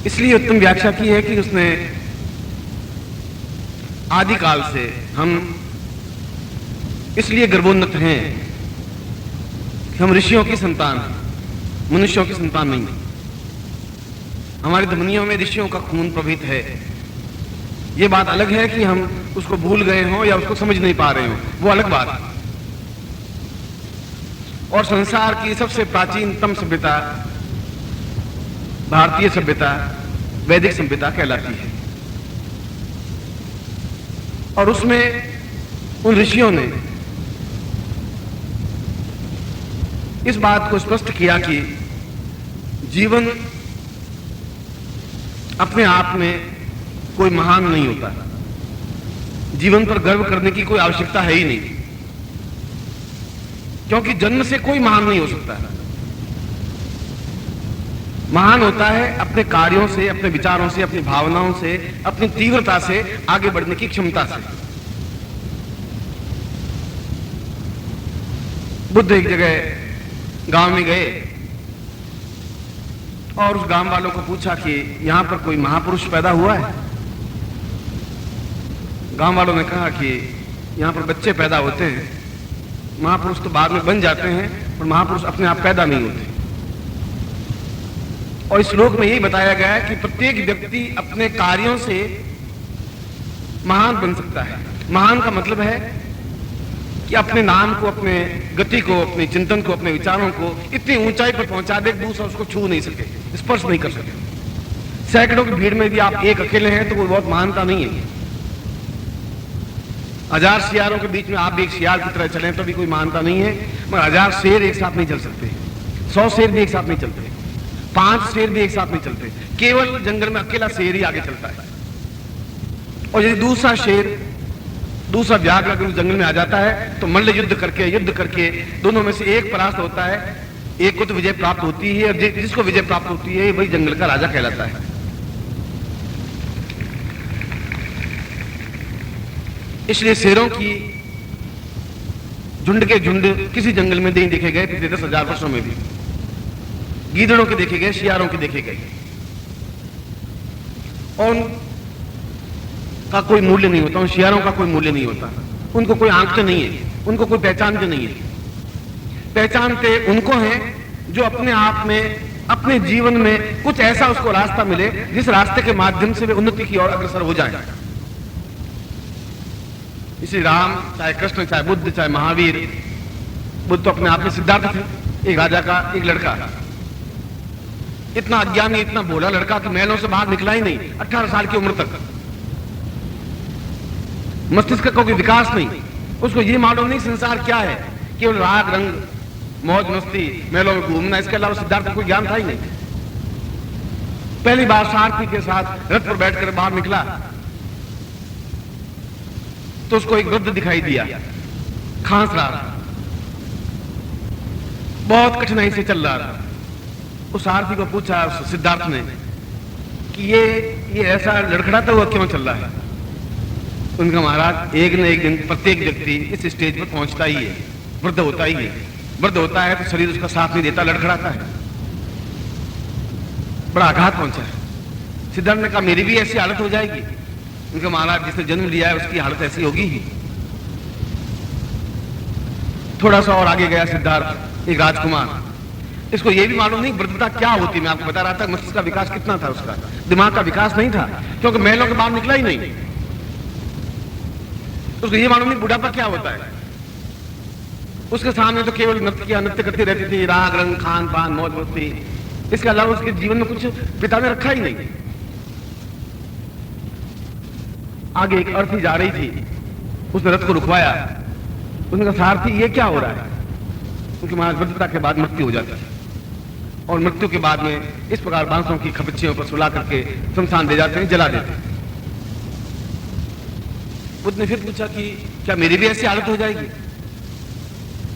[SPEAKER 2] इसलिए उत्तम व्याख्या की है कि उसने आदिकाल से हम इसलिए गर्वोन्नत हैं कि हम ऋषियों की संतान हैं, मनुष्यों की संतान नहीं। हमारी धमनियों में ऋषियों का खून प्रवहित है। ये बात अलग है कि हम उसको भूल गए हों या उसको समझ नहीं पा रहे हों, वो अलग बात है। और संसार की सबसे प्राचीनतम सभ्यता भारतीय सभ्यता, वैदिक सभ्यता कहलाती है। और उसमें उन ऋषियों ने इस बात को स्पष्ट किया कि जीवन अपने आप में कोई महान नहीं होता, जीवन पर गर्व करने की कोई आवश्यकता है ही नहीं, क्योंकि जन्म से कोई महान नहीं हो सकता। महान होता है अपने कार्यों से, अपने विचारों से, अपनी भावनाओं से, अपनी तीव्रता से आगे बढ़ने की क्षमता से। बुद्ध एक जगह गांव में गए और उस गांव वालों को पूछा कि यहां पर कोई महापुरुष पैदा हुआ है। गांव वालों ने कहा कि यहां पर बच्चे पैदा होते हैं, महापुरुष तो बाद में बन जाते हैं, पर महापुरुष अपने आप पैदा नहीं होते। और इस श्लोक में यही बताया गया है कि प्रत्येक व्यक्ति अपने कार्यों से महान बन सकता है। महान का मतलब है कि अपने नाम को, अपने गति को, अपने चिंतन को, अपने विचारों को इतनी ऊंचाई पर पहुंचा दे, दूसरा उसको छू नहीं सके, स्पर्श नहीं कर सके। सैकड़ों की भीड़ में भी आप एक अकेले हैं तो कोई बहुत महानता नहीं है। 1000 सियारों के बीच में आप भी एक सियार की तरह चलें तो भी कोई महानता नहीं है, मगर 1000 शेर एक साथ नहीं चल सकते, 100 शेर भी एक साथ नहीं चलते, 5 शेर भी एक साथ नहीं चलते। केवल जंगल में अकेला शेर ही आगे चलता है। और यदि दूसरा शेर, दूसरा व्याघ्र अगर जंगल में आ जाता है तो मल्ल युद्ध करके दोनों में से एक परास्त होता है, एक को तो विजय प्राप्त होती है, और जिसको विजय प्राप्त होती है वही जंगल का राजा कहलाता है। इसलिए शेरों की झुंड के झुंड किसी जंगल में नहीं देखे गए पिछले 10,000 वर्षों में भी। गीदड़ों के देखे गए, शियारों के देखे गए, और उनका कोई मूल्य नहीं होता। उन शियारों का कोई मूल्य नहीं होता, उनको कोई आंकते नहीं है, उनको कोई पहचानते नहीं है। पहचानते उनको हैं जो अपने आप में, अपने जीवन में कुछ ऐसा उसको रास्ता मिले जिस रास्ते के माध्यम से वे उन्नति की ओर अग्रसर हो जाए। इसी राम, चाहे कृष्ण, चाहे बुद्ध, चाहे महावीर। बुद्ध तो अपने आप में सिद्धार्थ थे, एक राजा का एक लड़का, इतना अज्ञानी, इतना भोला लड़का कि महलों से बाहर निकला ही नहीं 18 साल की उम्र तक। मस्तिष्क का कोई विकास नहीं, उसको ये मालूम नहीं संसार क्या है, केवल राग रंग, मौज मस्ती, महलों में घूमना, इसके अलावा सिद्धार्थ को कोई ज्ञान था ही नहीं। पहली बार सारथी के साथ रथ पर बैठकर बाहर निकला तो उसको एक वृद्ध दिखाई दिया, खांस रहा था, बहुत कठिनाई से चल रहा था। उस सारथी को पूछा उस सिद्धार्थ ने कि ये ऐसा लड़खड़ाता हुआ क्यों चल रहा है? उनका महाराज, एक न एक दिन प्रत्येक व्यक्ति इस स्टेज पर पहुंचता ही है, वृद्ध होता ही है। वृद्ध होता है तो शरीर उसका साथ नहीं देता, लड़खड़ाता है। बड़ा आघात पहुंचा है। सिद्धार्थ ने कहा मेरी भी ऐसी हालत हो जाएगी? उनका महाराज, जिसने जन्म लिया है उसकी हालत ऐसी होगी ही। थोड़ा सा और आगे गया सिद्धार्थ, एक राजकुमार, इसको यह भी मालूम नहीं वृद्धता क्या होती। मैं आपको बता रहा था मस्तिष्क का विकास कितना था, उसका दिमाग का विकास नहीं था, क्योंकि महलों के बाहर निकला ही नहीं। उसको ये मालूम नहीं बुढ़ापा क्या होता है। उसके सामने तो केवल नृत्य करती रहती थी, राग रंग, खान पान, मौज मस्ती, इसके अलावा उसके जीवन में कुछ पिता ने रखा ही नहीं। आगे एक अर्थी जा रही थी, उसने रथ को रुकवाया। उसने कहा सारथी ये क्या हो रहा है? क्योंकि महाराज वृद्धता के बाद मृत्यु हो जाती है, और मृत्यु के बाद में इस प्रकार बांसों की खपच्चियों पर सुला करके शमशान दे जाते हैं, जला देते हैं। बुद्ध ने फिर पूछा कि क्या मेरी भी ऐसी हालत हो जाएगी?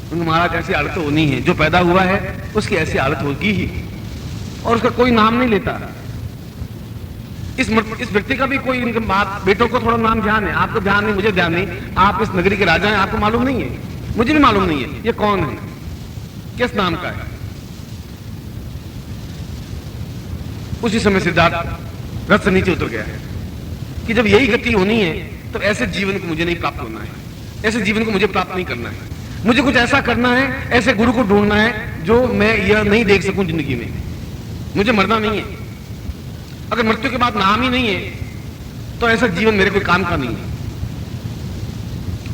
[SPEAKER 2] उन्होंने महाराज ऐसी हालत तो होनी है, जो पैदा हुआ है उसकी ऐसी हालत होगी ही, और उसका कोई नाम नहीं लेता। इस व्यक्ति का भी कोई, इनके बाप बेटों को थोड़ा नाम ध्यान है, आपको ध्यान नहीं, मुझे ध्यान नहीं। आप इस नगरी के राजा हैं, आपको मालूम नहीं है, मुझे भी मालूम नहीं है ये कौन है, किस नाम का है। उसी समय सिद्धार्थ रथ से नीचे उतर गया है कि जब यही गति होनी है तो ऐसे जीवन को मुझे नहीं प्राप्त होना है, ऐसे जीवन को मुझे प्राप्त नहीं करना है। मुझे कुछ ऐसा करना है, ऐसे गुरु को ढूंढना है जो मैं यह नहीं देख सकूं जिंदगी में। मुझे मरना नहीं है। अगर मृत्यु के बाद नाम ही नहीं है तो ऐसा जीवन मेरे कोई काम का नहीं है।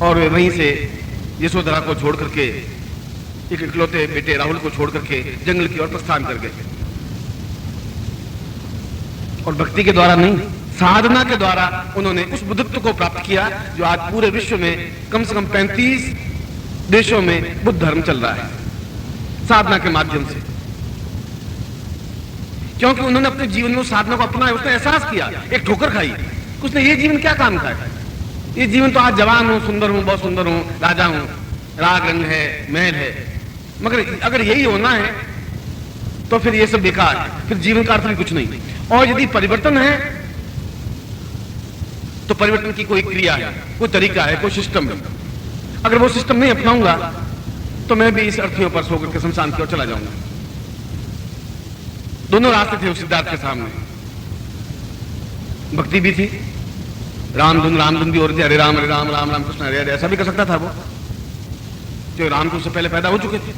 [SPEAKER 2] और वहीं से यशोधरा को छोड़ करके, एक इकलौते बेटे राहुल को छोड़ करके जंगल की ओर प्रस्थान कर गए। और भक्ति के द्वारा नहीं, साधना के द्वारा उन्होंने उस बुद्धत्व को प्राप्त किया जो आज पूरे विश्व में कम से कम 35 देशों में बुद्ध धर्म चल रहा है, साधना के माध्यम से। क्योंकि उन्होंने अपने जीवन में उस साधना को अपनाया, उसने एहसास किया, एक ठोकर खाई, उसने ये जीवन क्या काम का है? ये जीवन तो आज जवान हूं, सुंदर हूं, बहुत सुंदर हूं, राजा हूं, राग रंग है, महल है, मगर अगर यही होना है तो फिर ये सब बेकार है, फिर जीवन का अर्थ भी कुछ नहीं। और यदि परिवर्तन है तो परिवर्तन की कोई क्रिया है, कोई तरीका है, कोई सिस्टम है। अगर वो सिस्टम नहीं अपनाऊंगा तो मैं भी इस अर्थियों पर सो करके शमशान की ओर चला जाऊंगा। दोनों रास्ते थे उस सिद्धार्थ के सामने। भक्ति भी थी, रामधुन भी हो रही थी, हरे राम राम राम कृष्ण हरे हरे, ऐसा भी कर सकता था वो, जो राम तो उससे पहले पैदा हो चुके थे।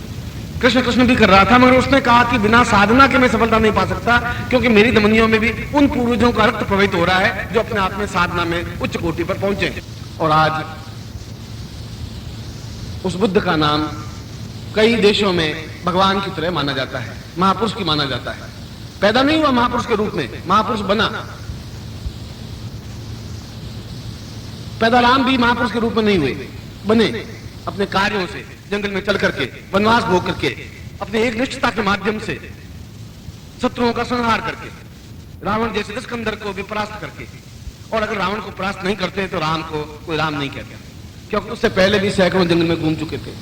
[SPEAKER 2] कृष्ण कृष्ण भी कर रहा था, मगर उसने कहा कि बिना साधना के मैं सफलता नहीं पा सकता, क्योंकि मेरी धमनियों में भी उन पूर्वजों का रक्त प्रवाहित हो रहा है जो अपने आप में साधना में उच्च कोटि पर पहुंचे। और आज उस बुद्ध का नाम कई देशों में भगवान की तरह माना जाता है, महापुरुष की माना जाता है। पैदा नहीं हुआ महापुरुष के रूप में, महापुरुष बना। पैदा राम भी महापुरुष के रूप में नहीं हुए, बने अपने कार्यों से, जंगल में चल करके, वनवास भोग करके, अपने एक निष्ठता के माध्यम से, शत्रुओं का संहार करके, रावण जैसे दशकंधर को भी परास्त करके। और अगर रावण को परास्त नहीं करते तो राम को कोई राम नहीं कहता, क्योंकि उससे पहले भी सैकड़ों जंगल में घूम चुके थे,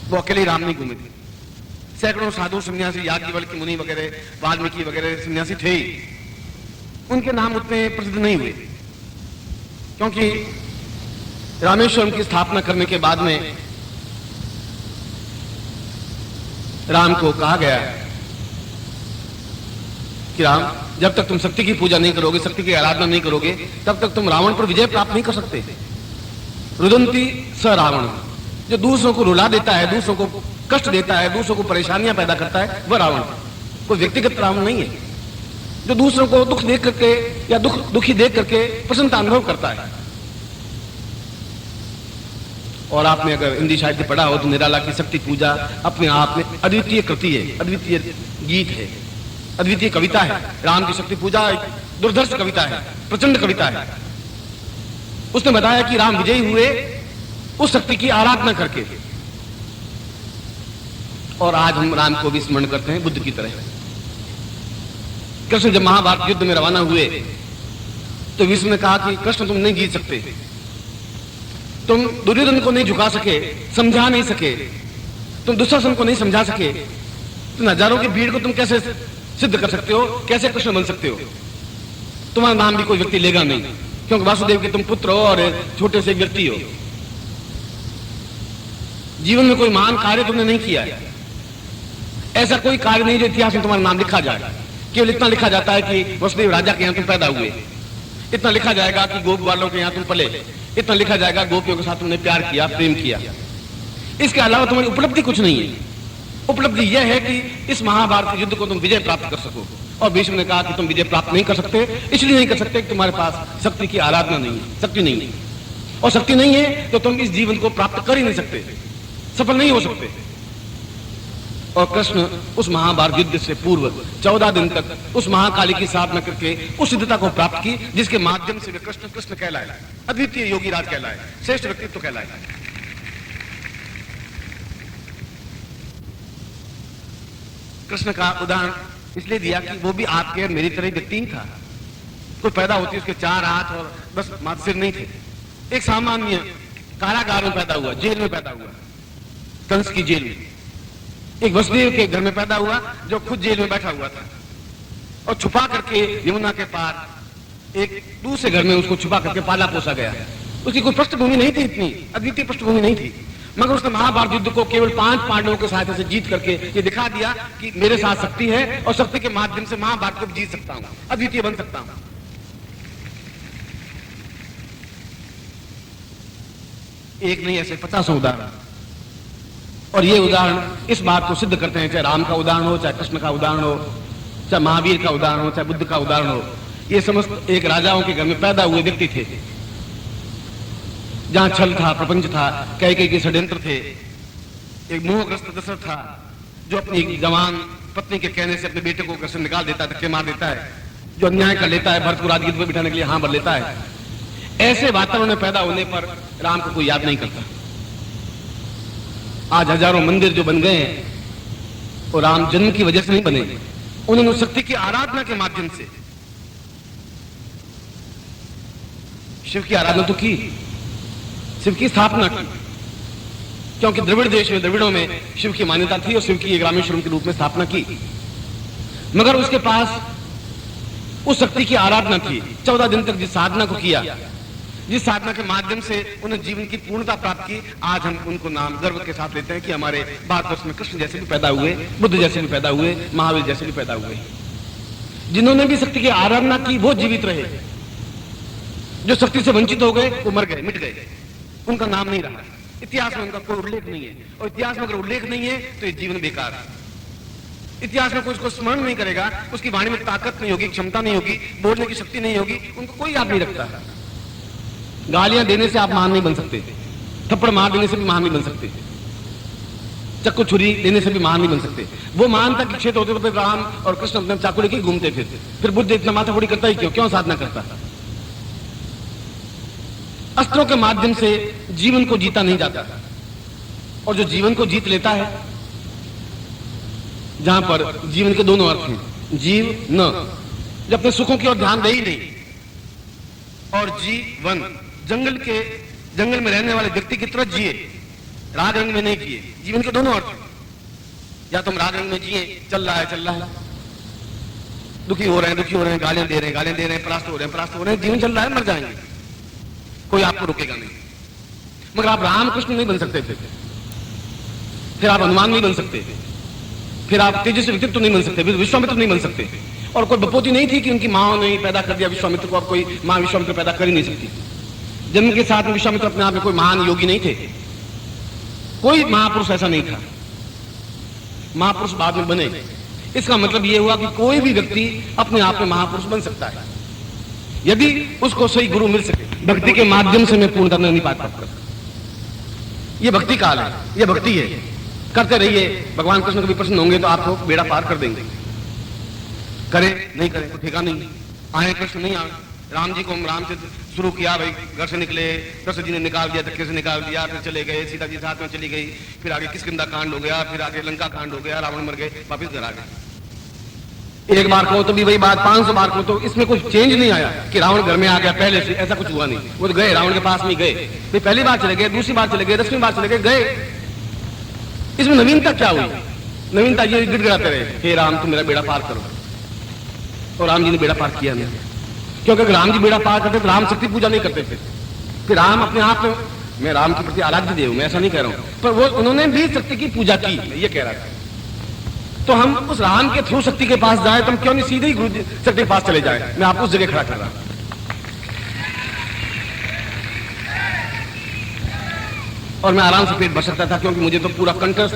[SPEAKER 2] वो अकेले ही राम नहीं घूमे थे। सैकड़ों साधु सन्यासी, याज्ञवल्क्य मुनि वगैरह, वाल्मीकि वगैरह सन्यासी थे ही, उनके नाम उतने प्रसिद्ध नहीं हुए, क्योंकि रामेश्वरम की स्थापना करने के बाद में राम को कहा गया कि राम, जब तक तुम शक्ति की पूजा नहीं करोगे, शक्ति की आराधना नहीं करोगे, तब तक तुम रावण पर विजय प्राप्त नहीं कर सकते। रुदंती स रावण, जो दूसरों को रुला देता है, दूसरों को कष्ट देता है, दूसरों को परेशानियां पैदा करता है, वह रावण। कोई व्यक्तिगत रावण नहीं है जो दूसरों को दुख देख करके या दुखी देख करके प्रसन्नता अनुभव करता है। और आपने अगर हिंदी साहित्य पढ़ा हो तो निराला की शक्ति पूजा अपने आप में अद्वितीय कृति है, अद्वितीय गीत है, अद्वितीय कविता है। राम की शक्ति पूजा एक दुर्धर्ष कविता है, प्रचंड कविता है। उसने बताया कि राम विजयी हुए उस शक्ति की आराधना करके। और आज हम राम को भी स्मरण करते हैं बुद्ध की तरह। कृष्ण जब महाभारत युद्ध में रवाना हुए तो विष्णु ने कहा कि कृष्ण तुम नहीं जीत सकते, तुम दुर्योधन को नहीं झुका सके, समझा नहीं सके, तुम दुशासन को नहीं समझा सके, तुम हजारों की भीड़ को तुम कैसे सिद्ध कर सकते हो, कैसे कृष्ण बन सकते हो? तुम्हारा नाम भी कोई व्यक्ति लेगा नहीं, क्योंकि वासुदेव के तुम पुत्र हो और छोटे से व्यक्ति हो। जीवन में कोई महान कार्य तुमने नहीं किया है, ऐसा कोई कार्य नहीं जो इतिहास में तुम्हारा नाम लिखा जाए। केवल इतना लिखा जाता है कि वसुदेव राजा के यहां तुम पैदा हुए, इतना लिखा जाएगा कि गोप वालों के यहां तुम पले, इतना लिखा जाएगा गोपियों के साथ तुमने प्यार किया, प्रेम किया। इसके अलावा तुम्हारी उपलब्धि कुछ नहीं है। उपलब्धि यह है कि इस महाभारत युद्ध को तुम विजय प्राप्त कर सको। और भीष्म ने कहा कि तुम विजय प्राप्त नहीं कर सकते, इसलिए नहीं कर सकते कि तुम्हारे पास शक्ति की आराधना नहीं है, शक्ति नहीं है। और शक्ति नहीं है तो तुम इस जीवन को प्राप्त कर ही नहीं सकते, सफल नहीं हो सकते। और कृष्ण उस महाभारत युद्ध से पूर्व 14 दिन तक उस महाकाली की साधना करके उस सिद्धता को प्राप्त की, जिसके माध्यम से वे कृष्ण कृष्ण कहलाए, अद्वितीय योगी राज कहलाए, श्रेष्ठ व्यक्तित्व कहलाए। कृष्ण का उदाहरण इसलिए दिया कि वो भी आपके और मेरी तरह व्यक्ति ही था। कोई पैदा होती उसके 4 हाथ और 10 माथ सिर नहीं थे। एक सामान्य कारागार में पैदा हुआ, जेल में पैदा हुआ, कंस की जेल में। एक वसुदेव के घर में पैदा हुआ जो खुद जेल में बैठा हुआ था, और छुपा करके यमुना के पार एक दूसरे घर में उसको छुपा करके पाला पोसा गया। उसकी कोई पृष्ठभूमि नहीं थी, इतनी अद्वितीय पृष्ठभूमि नहीं थी, मगर उसने महाभारत युद्ध को केवल 5 पांडवों के सहायता से जीत करके ये दिखा दिया कि मेरे साथ शक्ति है और शक्ति के माध्यम से महाभारत को जीत सकता हूं, अद्वितीय बन सकता हूं। एक नहीं, ऐसे 50 उदाहरण। और ये उदाहरण इस बात को सिद्ध करते हैं, चाहे राम का उदाहरण हो, चाहे कृष्ण का उदाहरण हो, चाहे महावीर का उदाहरण हो, चाहे बुद्ध का उदाहरण हो। ये समस्त एक राजाओं के घर में पैदा हुए व्यक्ति थे, जहां छल था, प्रपंच था, कैकेयी के षड्यंत्र थे। एक मोहग्रस्त दशरथ था जो अपनी जवान पत्नी के कहने से अपने बेटे को घर से निकाल देता है, धक्के मार देता है, जो अन्याय कर लेता है, भरत को राजगीर पर बिठाने के लिए हां भर लेता है। ऐसे वातावरण में पैदा होने पर राम को कोई याद नहीं करता। आज हजारों मंदिर जो बन गए हैं वो राम जन्म की वजह से नहीं बने, उन्होंने शक्ति की आराधना के माध्यम से शिव की आराधना तो की, शिव की स्थापना की, क्योंकि द्रविड़ देश में, द्रविड़ों में शिव की मान्यता थी और शिव की एक रामेश्वरम के रूप में स्थापना की। मगर उसके पास उस शक्ति की आराधना थी। 14 दिन तक जिस साधना को किया, जिस साधना के माध्यम से उन्हें जीवन की पूर्णता प्राप्त की, आज हम उनको नाम गर्व के साथ लेते हैं कि हमारे भारतवर्ष में कृष्ण जैसे भी पैदा हुए, बुद्ध जैसे भी पैदा हुए, महावीर जैसे भी पैदा हुए। जिन्होंने भी शक्ति की आराधना की वो जीवित रहे, जो शक्ति से वंचित हो गए वो मर गए, मिट गए, उनका नाम नहीं रहा। इतिहास में उनका कोई उल्लेख नहीं है, और इतिहास में अगर उल्लेख नहीं है तो ये जीवन बेकार है। इतिहास में कोई उसको स्मरण नहीं करेगा, उसकी वाणी में ताकत नहीं होगी, क्षमता नहीं होगी, बोलने की शक्ति नहीं होगी, उनको कोई याद नहीं रखता। गालियां देने से आप महान नहीं बन सकते, थप्पड़ मार देने से भी महान नहीं बन सकते, चक्कू छुरी देने से भी महान नहीं बन सकते। वो महानता के क्षेत्र होते तो राम और कृष्ण अपने चाकू लेके घूमते फिर बुद्ध इतना माथाफोड़ी करता ही क्यों साधना करता? अस्त्रों के माध्यम से जीवन को जीता नहीं जाता, और जो जीवन को जीत लेता है, जहां पर जीवन के दोनों अर्थ हैं, जीव न, जो अपने सुखों की ओर ध्यान दे ही नहीं, और जीवन, जंगल में रहने वाले व्यक्ति की तरह जिए, राग रंग में नहीं जिए। जीवन के दोनों अर्थ, या तुम राग रंग में जिए, चल रहा है, दुखी हो रहे हैं, गालियां दे रहे हैं, परास्त हो रहे हैं, जीवन चल रहा है, मर जाएंगे, कोई आपको रुकेगा नहीं। मगर आप रामकृष्ण नहीं बन सकते थे, फिर आप हनुमान नहीं बन सकते, फिर आप तेजस्वी व्यक्तित्व नहीं बन सकते, फिर विश्वामित्र नहीं बन सकते। और कोई बपोती नहीं थी कि उनकी माँ ने पैदा कर दिया विश्वामित्र को, अब कोई माँ विश्वामित्र पैदा कर ही नहीं सकती। जन्म के साथ में विश्वामित्र अपने आप में कोई महान योगी नहीं थे, कोई महापुरुष ऐसा नहीं था, महापुरुष बाद में बने। इसका मतलब यह हुआ कि कोई भी व्यक्ति अपने आप में महापुरुष बन सकता है यदि उसको सही गुरु मिल सके। भक्ति के माध्यम से मैं पूर्ण करना नहीं पाता। ये भक्ति काल है, ये भक्ति है, करते रहिए। भगवान कृष्ण कभी प्रसन्न होंगे तो आपको बेड़ा पार कर देंगे। करे नहीं करे तो ठेका नहीं, आए कृष्ण नहीं आए। राम जी को हम राम से शुरू किया, भाई घर से निकले, कृष्ण जी ने निकाल दिया, धक्के से निकाल दिया, फिर चले गए, सीता जी साथ में चली गई, फिर आगे किष्किंधा कांड हो गया, फिर आगे लंका कांड हो गया, रावण मर गए, वापिस घर आ गए। एक बार कहो तो भी वही बात, 500 बार कहो तो इसमें कुछ चेंज नहीं आया कि रावण घर में आ गया पहले से, ऐसा कुछ हुआ नहीं। वो तो गए, रावण के पास में गए, फिर पहली बार चले गए, दूसरी बार चले गए, 10वीं बार चले गए। इसमें नवीनता क्या हुई? नवीनता ये गिड़गिड़ाते रहे, हे राम तुम मेरा बेड़ा पार करो, और राम जी ने बेड़ा पार किया नहीं। क्योंकि अगर राम जी बेड़ा पार करते तो राम शक्ति पूजा नहीं करते थे। फिर राम अपने आप में, मैं राम के प्रति आराध्य देव, मैं ऐसा नहीं कह रहा हूं, पर वो उन्होंने भी शक्ति की पूजा की, ये कह रहा था। तो हम उस राम के थ्रू शक्ति के पास जाए तो हम क्यों नहीं सीधे ही गुरु शक्ति के पास चले जाए? मैं आपको उस जगह खड़ा कर रहा हूं। और मैं आराम से पेट भर सकता था, क्योंकि मुझे तो पूरा कंठस्थ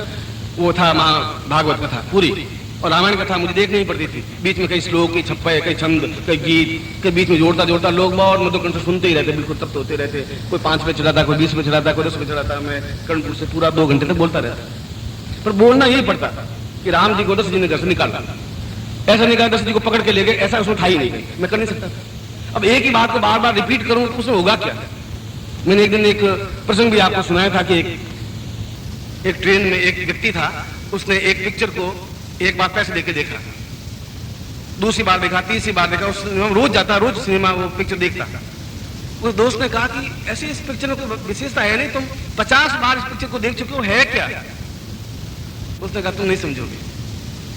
[SPEAKER 2] वो था, माँ भागवत कथा पूरी, और रामायण कथा मुझे देखनी ही पड़ती थी। बीच में कई श्लोक, कई छप्पे, कई छंद, कई गीत के बीच में जोड़ता जोड़ता लोग बहुत मधुर कंठ सुनते ही रहते, बिल्कुल तप्त होते रहते। कोई 5 पे चढ़ाता, कोई 20 पे चढ़ाता, कोई 10 पे चढ़ाता। मैं कर्णपुर से पूरा 2 घंटे तक बोलता रहता, पर बोलना यही पड़ता था कि राम जी को दशरथ जी ने घर से निकाला, ऐसा नहीं कहा दशरथ जी को पकड़ के ले गए, ऐसा उसमें था ही नहीं, मैं कर नहीं सकता था। अब एक ही बात को बार बार रिपीट करूं तो उसमें होगा क्या? मैंने एक दिन एक प्रसंग भी आपको सुनाया था कि एक ट्रेन में एक व्यक्ति था, उसने एक पिक्चर को एक बार पैसे देके देखा, दूसरी बार देखा, तीसरी बार देखा, उस रोज जाता, रोज सिनेमा वो पिक्चर देखता। उस दोस्त ने कहा कि ऐसे इस पिक्चर में कोई विशेषता है नहीं, तुम 50 बार इस पिक्चर को देख चुके हो, है क्या? उसने कहा तुम नहीं समझोगे,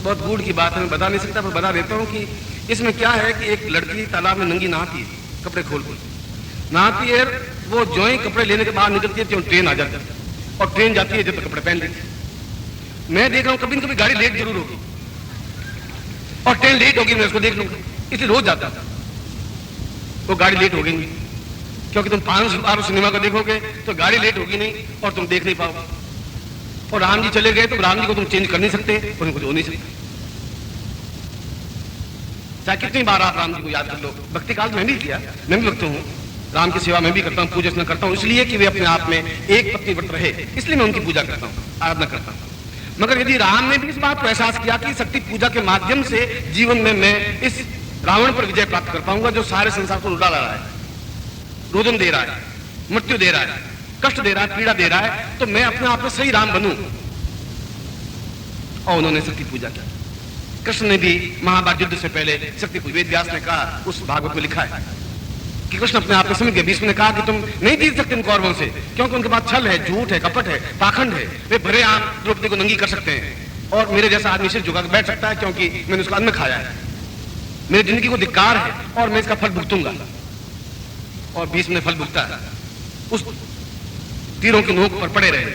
[SPEAKER 2] बहुत गूढ़ की बात है, मैं बता नहीं सकता, पर बता देता हूं कि इसमें क्या है कि एक लड़की तालाब में नंगी नहाती है, कपड़े खोल खोल नहाती है। वो जो ही कपड़े लेने के बाहर निकलती है, तो ट्रेन आ जाती है, और ट्रेन जाती है जब तक कपड़े पहन लेती है। मैं देख रहा हूं कभी न कभी गाड़ी लेट जरूर होगी, और ट्रेन लेट होगी, मैं उसको देख लूंगा, इसलिए रोज जाता था। वो गाड़ी लेट होगी नहीं, क्योंकि तुम 500 बार सिनेमा को देखोगे तो गाड़ी लेट होगी नहीं, और तुम देख नहीं पाओगे। और राम जी चले गए तो राम जी को तुम चेंज कर नहीं सकते, और उनको हो नहीं सकते। चाहे कितनी बार आप राम जी को याद कर लो। भक्ति काल में भी किया, मैं भी भक्त हूँ, राम की सेवा मैं भी करता हूँ, पूजा अर्चना करता हूँ, इसलिए कि वे अपने आप में एक पत्नी व्रत रहे, इसलिए मैं उनकी पूजा करता हूँ, आराधना करता हूँ। मगर यदि राम ने भी इस बात को एहसास किया कि शक्ति पूजा के माध्यम से जीवन में मैं इस रावण पर विजय प्राप्त कर पाऊंगा, जो सारे संसार को लुटा रहा है, रोदन दे रहा है, मृत्यु दे रहा है, कष्ट दे रहा है, पीड़ा दे रहा है, तो मैं अपने आप में सही राम बनूं। और उन्होंने शक्ति पूजा की। कृष्ण ने भी महाभारत युद्ध से पहले शक्ति पूजा, वेद व्यास ने कहा, उस भागवत में लिखा है कि कृष्ण अपने आप में समझ गए। भीष्म ने कहा कि तुम नहीं जीत सकते इन कौरवों से, क्योंकि उनके पास छल है, झूठ है, कपट है, पाखंड है। वे भरे आम द्रौपदी को नंगी कर सकते हैं, और मेरे जैसा आदमी सिर झुका बैठ सकता है, क्योंकि मैंने उसका अन्न खाया है, मेरी जिंदगी को धिक्कार है, और मैं इसका फल भुगतूंगा। और भीष्म ने फल भुगता है, उस तीरों की नोक पर पड़े रहे,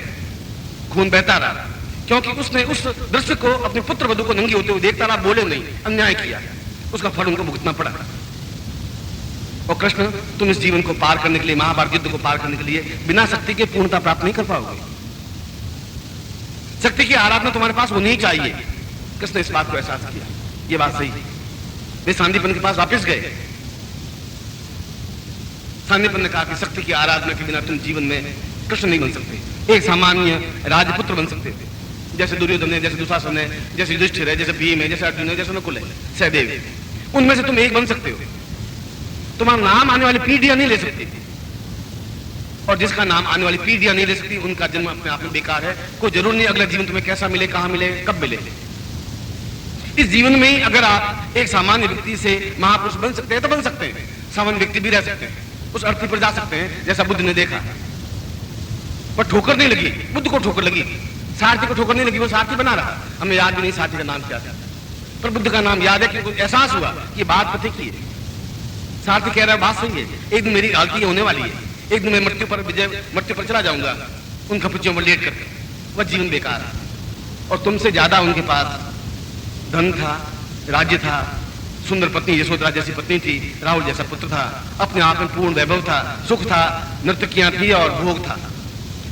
[SPEAKER 2] खून बहता रहा, क्योंकि उसने उस दृश्य को, अपने पुत्र वधू को नंगी होते हुए देखता रहा, बोले नहीं, अन्याय किया, उसका फल उनको भुगतना पड़ा। और कृष्ण, तुम इस जीवन को पार करने के लिए, महाभारत युद्ध को पार करने के लिए बिना शक्ति के पूर्णता प्राप्त नहीं कर पाओगे। शक्ति की आराधना तुम्हारे पास होनी ही चाहिए। कृष्ण ने इस बात को एहसास किया, ये बात सही है। वे सांदीपन के पास वापस गए। सांदीपन ने कहा कि शक्ति की आराधना के बिना तुम जीवन में कृष्ण नहीं बन सकते, एक सामान्य राजपुत्र बन सकते थे, जैसे दुर्योधन है, जैसे दुशासन है, जैसे युधिष्ठिर है, जैसे भीम है, जैसे अर्जुन है, जैसे नकुल है, सहदेव है। उनमें से तुम एक बन सकते हो। तुम्हारा नाम आने वाली पीढ़ियां नहीं ले सकती, और जिसका नाम आने वाली पीढ़ियां नहीं ले सकती, उनका जन्म अपने आप में बेकार है। कोई जरूर नहीं अगला जीवन तुम्हें कैसा मिले, कहां मिले, कब मिले। इस जीवन में ही अगर आप एक सामान्य व्यक्ति से महापुरुष बन सकते हैं तो बन सकते हैं, सामान्य व्यक्ति भी रह सकते हैं, उस अर्थी पर जा सकते हैं, जैसा बुद्ध ने देखा। पर ठोकर नहीं लगी, बुद्ध को ठोकर लगी, सारथी को ठोकर नहीं लगी, वो सारथी बना रहा। हमें याद भी नहीं सारथी का नाम क्या था, पर बुद्ध का नाम याद है, क्योंकि एहसास हुआ कि बात पते की है। सारथी कह रहा है बात सही है, एक दिन मेरी गलती होने वाली है, एक दिन मैं मृत्यु पर चला जाऊंगा उन खपचियों पर लेट करके, वह जीवन बेकार है। और तुमसे ज्यादा उनके पास धन था, राज्य था, सुंदर पत्नी यशोधरा जैसी पत्नी थी, राहुल जैसा पुत्र था, अपने आप में पूर्ण वैभव था, सुख था, नर्तकियां थी और भोग था।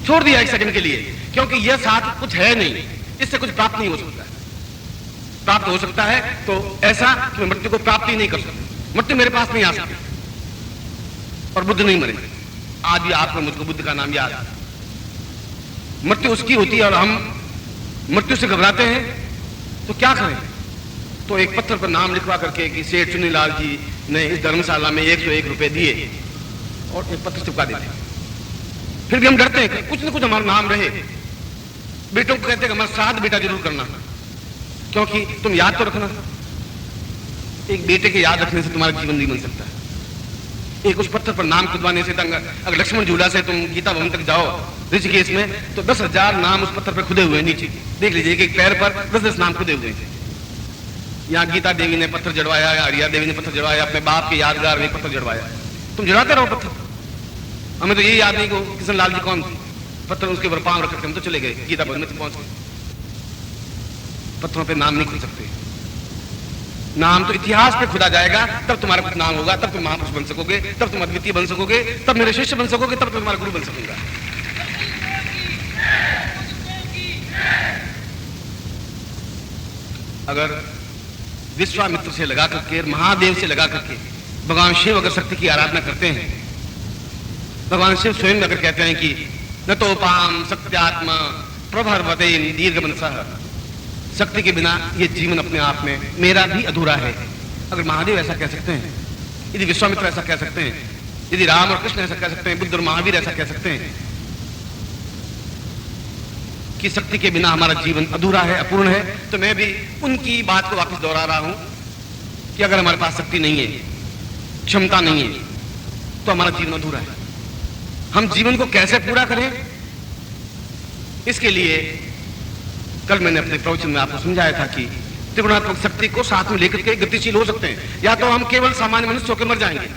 [SPEAKER 2] छोड़ दिया एक सेकंड के लिए, क्योंकि यह साथ कुछ है नहीं, इससे कुछ प्राप्त नहीं हो सकता है। प्राप्त हो सकता है तो ऐसा कि मैं मृत्यु को प्राप्त ही नहीं कर सकता, मृत्यु मेरे पास नहीं आ सकती और बुद्ध नहीं मरे। आज भी आपको मुझको बुद्ध का नाम याद है। मृत्यु उसकी होती है और हम मृत्यु से घबराते हैं, तो क्या करें? तो एक पत्थर पर नाम लिखवा करके कि सेठ चुनीलाल जी ने इस धर्मशाला में 101 रुपए दिए और एक पत्थर चिपका देते। फिर भी हम डरते हैं कि कुछ न कुछ हमारा नाम रहे। बेटों को कहते हैं हमारा श्राद्ध बेटा जरूर करना, क्योंकि तुम याद तो रखना। एक बेटे के याद रखने से तुम्हारा जीवन नहीं बन सकता। एक उस पत्थर पर नाम खुदवाने से, अगर लक्ष्मण झूला से तुम गीता भवन तक जाओ ऋषिकेश में, तो 10,000 नाम उस पत्थर पर खुदे हुए हैं नीचे। देख लीजिए, एक पैर पर 10-10 नाम खुदे हुए थे। यहाँ गीता देवी ने पत्थर जड़वाया, हरिया देवी ने पत्थर जड़वाया, अपने बाप के यादगार में पत्थर जड़वाया। तुम जड़ाते रहो पत्थर। हमें तो ये याद नहीं कि किशन लाल जी कौन थे। पत्थर उसके ऊपर पांव रख हम तो चले गए, गीता भवन में पहुंच गए। पत्थरों पे नाम नहीं खुद सकते। नाम तो इतिहास पे खुदा जाएगा, तब तुम्हारा कुछ नाम होगा, तब तुम महापुरुष बन सकोगे, तब तुम अद्वितीय बन सकोगे, तब मेरे शिष्य बन सकोगे, तब तुम्हारा गुरु बन सकोगा। अगर विश्वामित्र से लगा करके, महादेव से लगा करके भगवान शिव अगर शक्ति की आराधना करते हैं, भगवान शिव स्वयं अगर कहते हैं कि न तो पाम सत्यात्मा प्रभर्वते दीर्घ मनसः, शक्ति के बिना ये जीवन अपने आप में मेरा भी अधूरा है। अगर महादेव ऐसा कह सकते हैं, यदि विश्वामित्र ऐसा कह सकते हैं, यदि राम और कृष्ण ऐसा कह सकते हैं, बुद्ध और महावीर ऐसा कह सकते हैं कि शक्ति के बिना हमारा जीवन अधूरा है, अपूर्ण है, तो मैं भी उनकी बात को वापस दोहरा रहा हूं कि अगर हमारे पास शक्ति नहीं है, क्षमता नहीं है, तो हमारा जीवन अधूरा है। हम जीवन को कैसे पूरा करें, इसके लिए कल मैंने अपने प्रवचन में आपको समझाया था कि त्रिगुणात्मक शक्ति को साथ में लेकर के गतिशील हो सकते हैं। या तो हम केवल सामान्य मनुष्य होकर मर जाएंगे,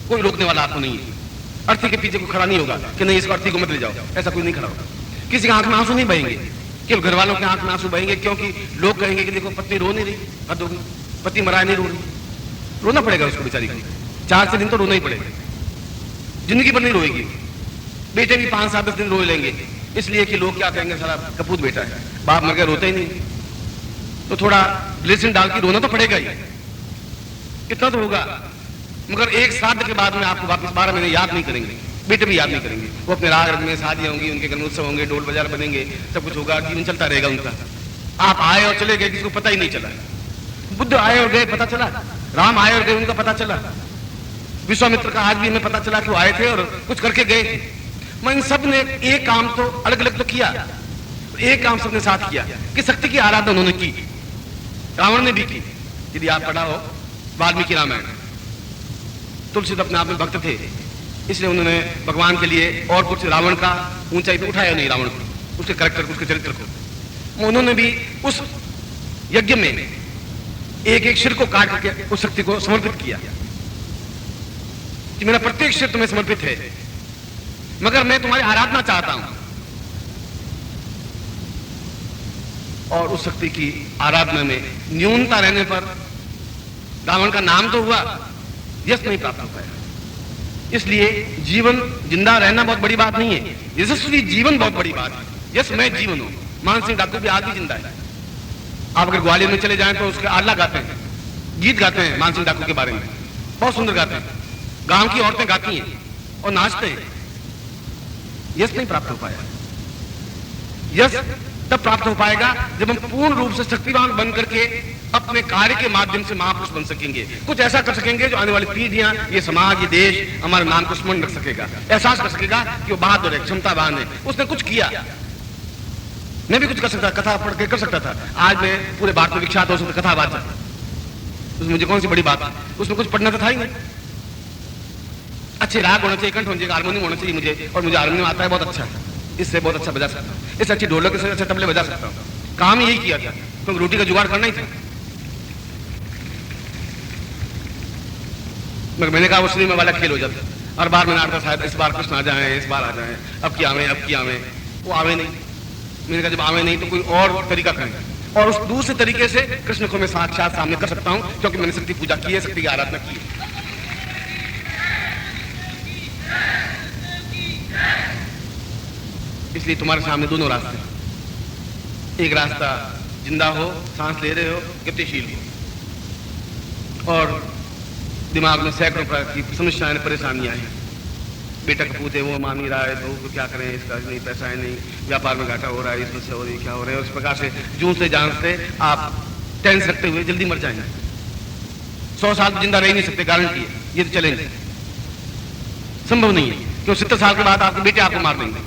[SPEAKER 2] कोई रोकने वाला आपको नहीं है। अर्थी के पीछे को खड़ा नहीं होगा कि नहीं, इस अर्थी को मत ले जाओ, ऐसा कोई नहीं खड़ा होगा। किसी की आंख में आंसू नहीं बहेंगे, केवल घर वालों की आंख में आंसू बहेंगे, क्योंकि लोग कहेंगे कि देखो पत्नी रो नहीं रही, हद होगी, पति मरा नहीं, रो रही। रोना पड़ेगा उसको बेचारी को, 4 दिन तो रोना ही पड़ेगा, जिंदगी भर नहीं रोएगी। बेटे भी 5-7 दिन रो लेंगे, इसलिए कि लोग क्या कहेंगे, सारा कपूत बेटा है, बाप मर गया, रोते ही नहीं। तो थोड़ा ग्लिसरीन डाल के रोना तो पड़ेगा ही, इतना तो होगा। मगर एक श्राद्ध के बाद में आपको वापस 12 महीने याद नहीं करेंगे, बेटे भी याद नहीं करेंगे। वो अपने राग में शादियां होंगी, उनके घर में उत्सव होंगे, ढोल बाजार बनेंगे, सब कुछ होगा, जीवन चलता रहेगा उनका। आप आए और चले गए, किसी को पता ही नहीं चला। बुद्ध आए और गए, पता चला। राम आए और गए, उनका पता चला। विश्वामित्र का आज भी हमें पता चला कि वो आए थे और कुछ करके गए थे। इन सब ने एक काम तो अलग अलग तो किया, एक काम सबने साथ किया कि शक्ति की आराधना उन्होंने की। रावण ने भी की। यदि आप पढ़ा हो वाल्मीकि रामायण, तुलसी तो अपने आप में भक्त थे, इसलिए उन्होंने भगवान के लिए और कुछ रावण का ऊंचाई पे उठाया नहीं, रावण को, उसके कैरेक्टर को, उसके चरित्र को। उन्होंने भी उस यज्ञ में एक एक शिर को काट करके उस शक्ति को समर्पित किया कि मेरा प्रत्येक शिर तुम्हें समर्पित है, मगर मैं तुम्हारी आराधना चाहता हूं। और उस शक्ति की आराधना में न्यूनता रहने पर रावण का नाम तो हुआ, यश नहीं प्राप्त हो पाया। इसलिए जीवन जिंदा रहना बहुत बड़ी बात नहीं है, यशस्वी जीवन बहुत बड़ी बात है। यश मैं जीवन हूं। मान सिंह डाकू भी आज भी जिंदा है। आप अगर ग्वालियर में चले जाएं तो उसके आल्हा गाते हैं, गीत गाते हैं मान सिंह डाकू के बारे में, बहुत सुंदर गाते हैं। गांव की औरतें गाती हैं और नाचते हैं। यश नहीं प्राप्त हो पाया। यश तब प्राप्त हो पाएगा जब हम पूर्ण रूप से शक्तिवान बन करके अपने कार्य के माध्यम से महापुरुष बन सकेंगे। कुछ ऐसा कर सकेंगे जो आने वाली पीढ़ियां, ये समाज, ये देश हमारे नाम को स्मरण रख सकेगा, एहसास कर सकेगा कि वो बहादुर है, क्षमतावान है, उसने कुछ किया। मैं भी कुछ कर सकता, कथा पढ़ के कर सकता था। आज मैं पूरे भारत में विख्यात हो सकता कथावाचक, उसमें मुझे कौन सी बड़ी बात है? उसमें कुछ पढ़ना तो था ही नहीं। अच्छे राग होना चाहिए, कंठ होना चाहिए, हारमोनियम होना चाहिए मुझे, और मुझे हारमोनियम आता है बहुत अच्छा, इससे बहुत अच्छा बजा सकता हूँ, इससे अच्छी ढोलक से अच्छे तबले बजा सकता हूँ। काम यही किया था, तो रोटी का जुगाड़ करना ही था। मगर मैंने कहा वो सिनेमा वाला खेल हो जाता, हर बार मैंने आता शायद इस बार कृष्ण आ जाए, इस बार आ जाए, अब क्या आवे, अब क्या आवे, वो आवे नहीं। मैंने कहा जब आवे नहीं तो कोई और तरीका करें, और उस दूसरे तरीके से कृष्ण को मैं साक्षात सामने कर सकता हूं, क्योंकि मैंने शक्ति पूजा की है, शक्ति की आराधना की है। इसलिए तुम्हारे सामने दोनों रास्ते, एक रास्ता जिंदा हो, सांस ले रहे हो, गतिशील हो, और दिमाग में सैकड़ों प्रकार की समस्याएं, परेशानियां हैं। बेटा कपूत है, वो मान नहीं रहा है, तो क्या करें, इसका नहीं, पैसा है नहीं, व्यापार में घाटा हो रहा है, इसमें से हो रही, क्या हो रहा है। उस प्रकार से जूझते जानते आप टेंस रखते हुए जल्दी मर जाएंगे। 100 साल तो जिंदा रह ही नहीं सकते, गारंटी है, ये तो चलेंगे, संभव नहीं है। क्यों 70 साल के बाद आपके बेटे आपको मार देंगे,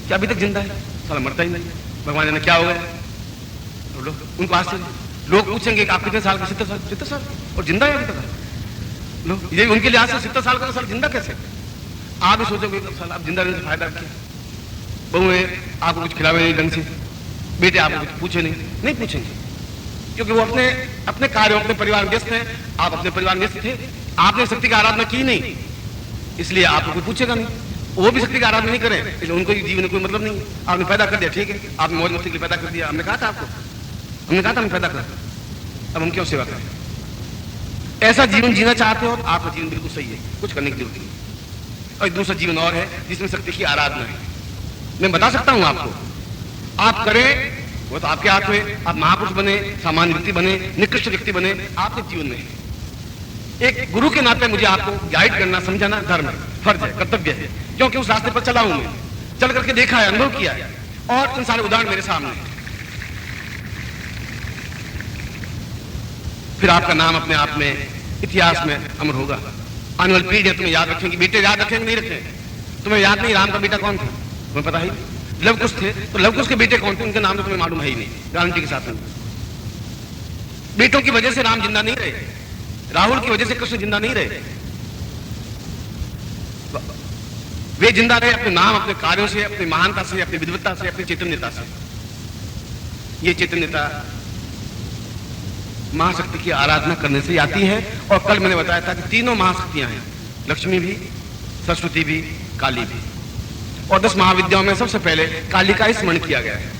[SPEAKER 2] क्या अभी तक जिंदा है, साला मरता ही नहीं। भगवान ने क्या हो गया, तो लोग उनको आश्चर्य, लोग पूछेंगे कि आप कितने साल के, 70 साल और जिंदा है अभी तक। लोग ये उनके लिहाज से 70 साल का साल जिंदा कैसे। आप भी सोचोगे साल आप जिंदा रहने से फायदा क्या, बहू आपको कुछ खिलावे नहीं ढंग से, बेटे आपको कुछ पूछे नहीं पूछेंगे, क्योंकि वो अपने अपने कार्यों, अपने परिवार में व्यस्त हैं। आप अपने परिवार में व्यस्त थे, आपने शक्ति की आराधना की नहीं, इसलिए आपको कोई पूछेगा नहीं। वो भी शक्ति की आराधना नहीं करें, इसलिए उनको जीवन में कोई मतलब नहीं। आपने पैदा कर दिया, ठीक है, आपने मौज मस्ती के लिए पैदा कर दिया, हमने कहा था आपको, हमने कहा था हम पैदा कर, अब हम क्यों सेवा करें। ऐसा जीवन जीना चाहते हो, आपका जीवन बिल्कुल सही है, कुछ करने की जरूरत नहीं। और एक दूसरा जीवन और है जिसमें शक्ति की आराधना है, मैं बता सकता हूं आपको, आप करें वो तो आपके हाथ में। आप महापुरुष बने, सामान्य व्यक्ति बने, निकृष्ट व्यक्ति बने, आपके जीवन में एक गुरु के नाते मुझे आपको गाइड करना, समझाना धर्म है, फर्ज है, कर्तव्य है, क्योंकि उस रास्ते पर चला हूं मैं, चल करके देखा है, अनुभव किया है, और इन सारे उदाहरण मेरे सामने हैं। फिर आपका नाम अपने आप में इतिहास में अमर होगा। आने वाली पीढ़ियां तुम्हें याद रखेंगी, बेटे याद रखेंगे नहीं रखेंगे। तुम्हें याद नहीं राम का बेटा कौन था, तुम्हें पता ही। लवकुश थे तो लवकुश के बेटे कौन थे, उनके नाम तो तुम्हें मालूम है ही नहीं, गारंटी के साथ नहीं। बेटों की वजह से राम जिंदा नहीं रहे, राहुल की वजह से कृष्ण जिंदा नहीं रहे। वे जिंदा रहे अपने नाम, अपने कार्यों से, अपनी महानता से, अपनी विद्वत्ता से, अपनी चैतन्यता से। ये चैतन्यता महाशक्ति की आराधना करने से आती है। और कल मैंने बताया था कि तीनों महाशक्तियां हैं, लक्ष्मी भी, सरस्वती भी, काली भी। और 10 महाविद्याओं में सबसे पहले काली का स्मरण किया गया है।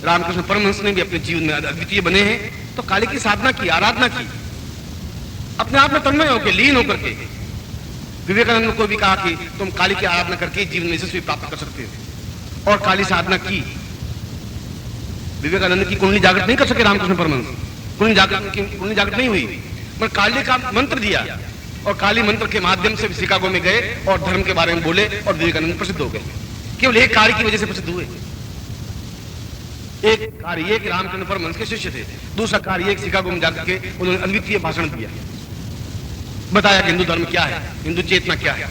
[SPEAKER 2] रामकृष्ण परमहंस ने भी अपने जीवन में अद्वितीय बने हैं तो काली की साधना की, आराधना की, अपने आप में तन्मय होकर, लीन होकर के। विवेकानंद को भी कहा कि तुम काली की आराधना करके जीवन में यशस्वी प्राप्त कर सकते हो, और काली साधना की। विवेकानंद की कुंडली जागृत नहीं कर सके रामकृष्ण परमहंस, कुंडली जागृत नहीं हुई, पर काली का मंत्र दिया, और काली मंत्र के माध्यम से शिकागो में गए और धर्म के बारे में बोले, और विवेकानंद प्रसिद्ध हो गए। केवल एक कार्य की वजह से प्रसिद्ध हुए। एक कार्य ये कि रामकृष्ण परमहंस के शिष्य थे, दूसरा कार्य एक शिकागो में जाकर के उन्होंने अद्वितीय भाषण दिया, बताया कि हिंदू धर्म क्या है, हिंदू चेतना क्या है।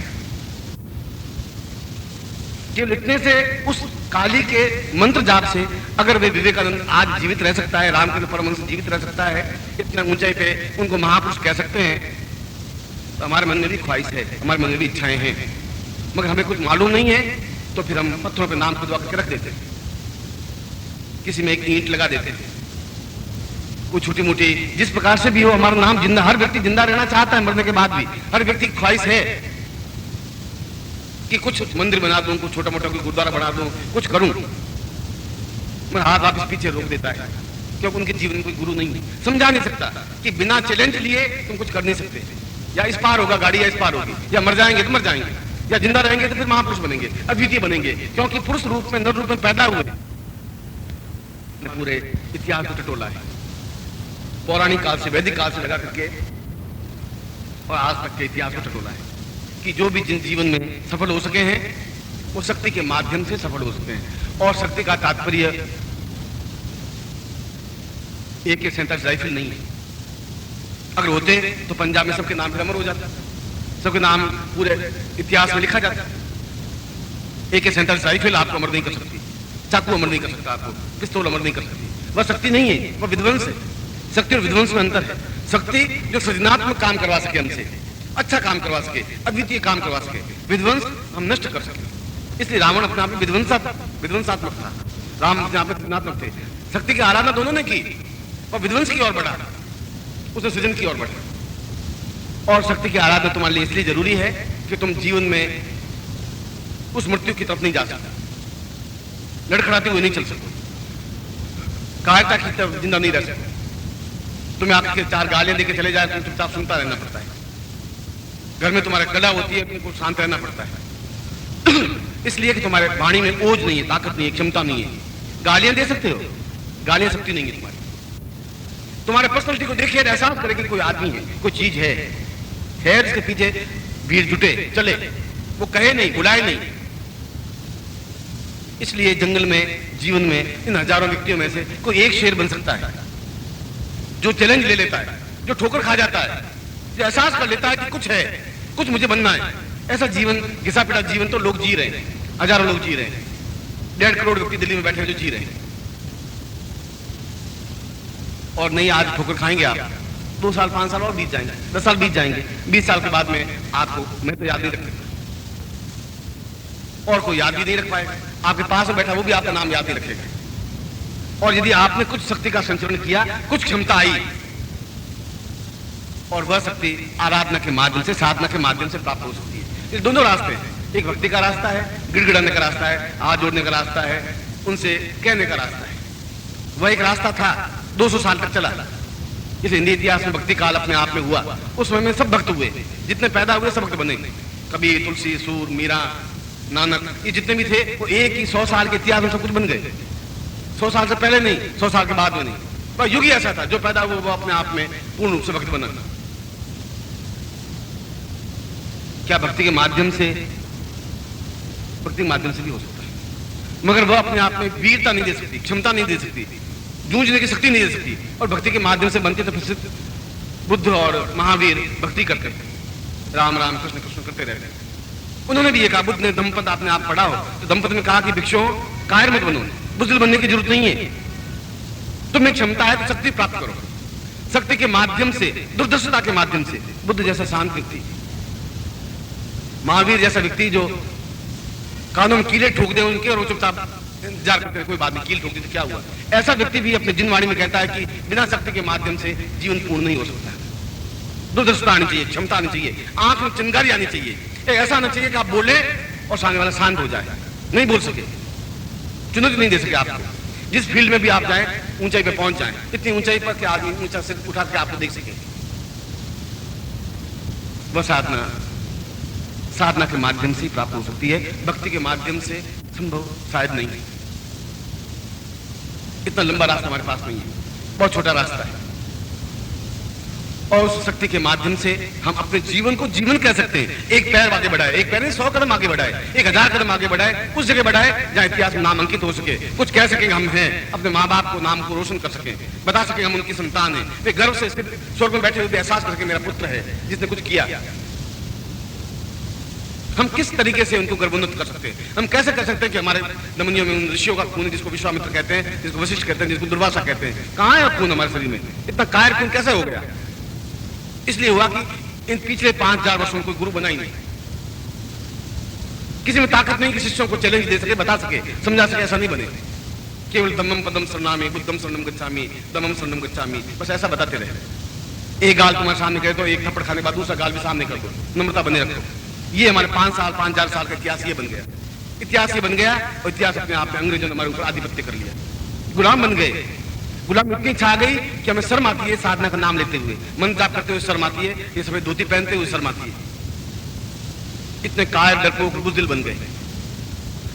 [SPEAKER 2] केवल लिखने से, उस काली के मंत्र जाप से अगर वे विवेकानंद आज जीवित रह सकता है, रामकृष्ण परमहंस जीवित रह सकता है, इतना ऊंचाई पे उनको महापुरुष कह सकते हैं, तो हमारे मन में भी ख्वाहिश है, हमारे मन में भी इच्छाएं हैं, मगर हमें कुछ मालूम नहीं है, तो फिर हम पत्थरों पे नाम खुदवा करके रख देते हैं, किसी में एक ईंट लगा देते हैं, कुछ छोटी मोटी, जिस प्रकार से भी हो हमारा नाम जिंदा, हर व्यक्ति जिंदा रहना चाहता है मरने के बाद भी, हर व्यक्ति की ख्वाहिश है कि कुछ मंदिर बना दूं, कुछ छोटा मोटा कोई गुरुद्वारा बना दूं, कुछ करूं, मगर हाथ वापस पीछे रोक देता है, क्योंकि उनके जीवन में कोई गुरु नहीं है, समझा नहीं सकता कि बिना चैलेंज लिए तुम कुछ कर नहीं सकते। या इस पार होगा गाड़ी, या इस पार होगी, या मर जाएंगे तो मर जाएंगे, या जिंदा रहेंगे तो फिर महापुरुष बनेंगे, अद्वितीय बनेंगे, क्योंकि पुरुष रूप में, नर रूप में पैदा हुए। पूरे इतिहास को टटोला है, पौराणिक काल से, वैदिक काल से लगा करके और आज तक के इतिहास को टटोला है कि जो भी जिन जीवन में सफल हो सके हैं वो शक्ति के माध्यम से सफल हो सकते हैं। और शक्ति का तात्पर्य AK-47 राइफल नहीं है। अगर होते तो पंजाब में सबके नाम फिर अमर हो जाता, सबके नाम पूरे इतिहास में लिखा जाता। AK-47 राइफल आपको अमर नहीं कर सकती, चाकू अमर नहीं कर सकता, आपको पिस्तौल अमर नहीं कर सकती। वह शक्ति नहीं है, वह विध्वंस है। शक्ति और विध्वंस में अंतर है। शक्ति जो सृजनात्मक काम करवा सके, हमसे अच्छा काम करवा सके, अद्वितीय काम करवा सके, विध्वंस हम नष्ट कर सके। इसलिए रावण अपने आप में विध्वंसात्मक था, राम अपने आप में सृजनात्मक थे। शक्ति की आराधना दोनों ने की और विध्वंस की ओर बढ़ा, उसने सृजन की ओर बढ़ा। और शक्ति की आराधना तुम्हारे लिए इसलिए जरूरी है कि तुम जीवन में उस मृत्यु की तरफ नहीं जा सकते, लड़खड़ाते हुए नहीं चल सकते, कायरता की तरफ जिंदा नहीं रह सकते। तुम्हें आपके 4 गालियां देके चले जाए, तुम चुपचाप सुनता रहना पड़ता है। घर में तुम्हारे कला होती है, तुमको शांत रहना पड़ता है। इसलिए कि तुम्हारे वाणी में ओज नहीं है, ताकत नहीं है, क्षमता नहीं है। गालियां दे सकते हो, गालियां शक्ति नहीं है तुम्हारी। तुम्हारे पर्सनालिटी को देखिए, एहसास करें कि कोई आदमी है, कोई चीज है जिसके पीछे भीड़ जुटे चले, वो कहे नहीं, बुलाए नहीं। इसलिए जंगल में, जीवन में, इन हजारों व्यक्तियों में से कोई एक शेर बन सकता है जो चैलेंज ले लेता है, जो ठोकर खा जाता है, जो एहसास कर लेता है कि कुछ है, कुछ मुझे बनना है। ऐसा जीवन, घिसा पिटा जीवन तो लोग जी रहे हैं, हजारों लोग जी रहे हैं। 1.5 करोड़ व्यक्ति दिल्ली में बैठे हैं जो जी रहे हैं। और नहीं आज ठोकर खाएंगे आप, 2 साल 5 साल और बीत जाएंगे, 10 साल बीत जाएंगे, 20 साल के बाद में आपको, मैं तो याद नहीं रख सकता, और कोई याद भी नहीं रख पाएगा। आपके पास में बैठा वो भी आपका नाम याद नहीं रखेगा। और यदि आपने कुछ शक्ति का संचरण किया, कुछ क्षमता आई, और वह शक्ति आराधना के माध्यम से, साधना के माध्यम से प्राप्त हो सकती है। ये दोनों रास्ते हैं, एक भक्ति का रास्ता है, गिड़गिड़ाने का रास्ता है, हाथ जोड़ने का रास्ता है, उनसे कहने का रास्ता है। वह एक रास्ता था, 200 साल तक चला। इस हिंदी इतिहास में भक्ति काल अपने आप में हुआ, उस समय में सब भक्त हुए, जितने पैदा हुए सब भक्त बने। कबीर, तुलसी, सूर, मीरा, नानक, ये जितने भी थे वो एक ही 100 साल के इतिहास में सब कुछ बन गए। 100 साल से पहले नहीं, 100 साल के बाद में नहीं। पर युग ही ऐसा था, जो पैदा हुआ वो अपने आप में पूर्ण रूप से भक्त बना। क्या भक्ति के माध्यम से, भक्ति के माध्यम से भी हो सकता है, मगर वह अपने आप में वीरता नहीं दे सकती, क्षमता नहीं दे सकती, जूझने की शक्ति नहीं दे सकती। और भक्ति के माध्यम से बनती तो प्रसिद्ध बुद्ध और महावीर भक्ति करते थे, राम राम कृष्ण कृष्ण करते रहते। उन्होंने भी ये कहा, बुद्ध ने धम्मपद आपने आप पढ़ा हो तो धम्मपद में कहा कि भिक्षुओं कायर मत बनो, बुजुर्ग बनने की जरूरत नहीं है, तुम्हें क्षमता है तो शक्ति प्राप्त करो। शक्ति के माध्यम से, दूरदर्शिता के माध्यम से, बुद्ध जैसा शांत व्यक्ति, महावीर जैसा व्यक्ति जो कानों में कीले ठोक दे उनके और वो चुपचाप इंतजार करते हैं, कोई बात नहीं, कील ठोक दी तो क्या हुआ। ऐसा व्यक्ति भी अपने जिनवाणी में कहता है कि बिना शक्ति के माध्यम से जीवन पूर्ण नहीं हो सकता। दूरदर्शिता आनी चाहिए, क्षमता आनी चाहिए, आंख में चिंगारी आनी चाहिए। ऐसा आना चाहिए कि आप बोले और सामने वाला शांत हो जाए। नहीं बोल सके, चुनौती नहीं दे सके आपको। जिस फील्ड में भी आप जाएं, ऊंचाई पे पहुंच जाएं, इतनी ऊंचाई पर कि आदमी ऊंचा सिर उठा के आपको देख सके। वह साधना के माध्यम से ही प्राप्त हो सकती है, भक्ति के माध्यम से संभव शायद नहीं है। इतना लंबा रास्ता हमारे पास नहीं है, बहुत छोटा रास्ता है। और उस शक्ति के माध्यम से हम अपने जीवन को जीवन कह सकते हैं। एक पैर आगे बढ़ाए, एक पैर नहीं 100 कदम आगे बढ़ाए, 1000 कदम आगे बढ़ाए, उस जगह बढ़ाए जहां इतिहास में नाम अंकित हो सके, कुछ कह सकेंगे हम हैं, अपने माँ बाप को, नाम को रोशन कर सकें, बता सकें हम उनकी संतान हैं, वे गर्व से स्वर्ग में बैठे हुए एहसास कर सके मेरा पुत्र है जिसने कुछ किया। हम किस तरीके से उनको गर्वोन्नत कर सकते हैं? हम कैसे कर सकते हैं कि हमारे नमनियों में उन ऋषियों का खून है, जिसको विश्वामित्र कहते हैं, जिसको वशिष्ठ कहते हैं, जिसको दुर्वासा कहते हैं, कहाँ है खून हमारे शरीर में? इतना कायर खून कैसे हो गया? इसलिए हुआ कि इन पिछले 5000 वर्षों में कोई गुरु बना ही नहीं। किसी में ताकत नहीं कि शिष्यों को चैलेंज दे सके, बता सके, समझा सके, ऐसा नहीं बने। केवल दम्मम पदम शरणामि, बुद्धम शरणम गच्छामि, दमम शरणम गच्छामि, बस ऐसा बताते रहे। एक गाल तुम्हारे सामने कह दो, एक थप्पड़ खाने के बाद दूसरा गाल भी सामने कर दो, नम्रता बने रखो। ये हमारे 5000 साल का इतिहास ये बन गया। इतिहास ये बन गया और इतिहास अपने आप में अंग्रेजों ने हमारे ऊपर आधिपत्य कर लिया, गुलाम बन गए। गुलाम इतनी छा गई कि हमें शर्म आती है साधना का नाम लेते हुए, मन जाप करते हुए शर्म आती है, ये सफेद धोती पहनते हुए शर्म आती है। इतने कायर, डरपोक, बुज़दिल बन गए।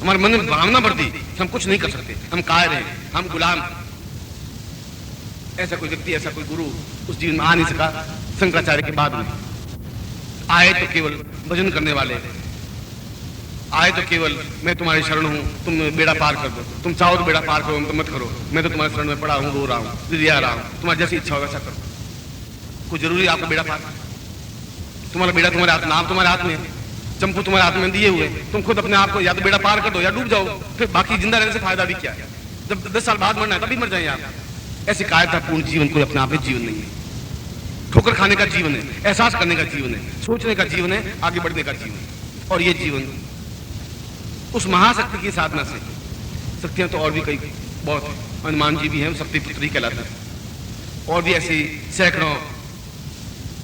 [SPEAKER 2] हमारे मन में भावना बढ़ दी, हम कुछ नहीं कर सकते, हम कायर हैं, हम गुलाम। ऐसा कोई व्यक्ति, ऐसा कोई गुरु उस जीवन में आ नहीं सका शंकराचार्य के बाद में। आए तो केवल भजन करने वाले, आए तो केवल मैं तुम्हारी शरण हूं, तुम बेड़ा पार कर दो, तुम चाहो तो बेड़ा पार करो, तो मत करो, मैं तो तुम्हारे शरण में पड़ा हूं, रो रहा हूं, रिया रहा हूं, तुम्हारी जैसी इच्छा हो वैसा करो। कोई जरूरी आपको बेड़ा पार? तुम्हारा बेड़ा तुम्हारे हाथ, नाम तुम्हारे हाथ में है, चंपू तुम्हारे हाथ में दिए हुए, तुम खुद अपने आप को या तो बेड़ा पार कर दो या डूब जाओ, फिर बाकी जिंदा रहने से फायदा भी क्या है? जब 10 साल बाद मरना है तभी मर जाए आप। ऐसी कायरतापूर्ण जीवन कोई अपने आप में जीवन नहीं है। ठोकर खाने का जीवन है, एहसास करने का जीवन है, सोचने का जीवन है, आगे बढ़ने का जीवन है। और ये जीवन उस महाशक्ति की साधना से, शक्तियां तो और भी कई बहुत है, हनुमान जी भी हैं, शक्ति पुत्री कहलाते हैं, और भी ऐसी सैकड़ों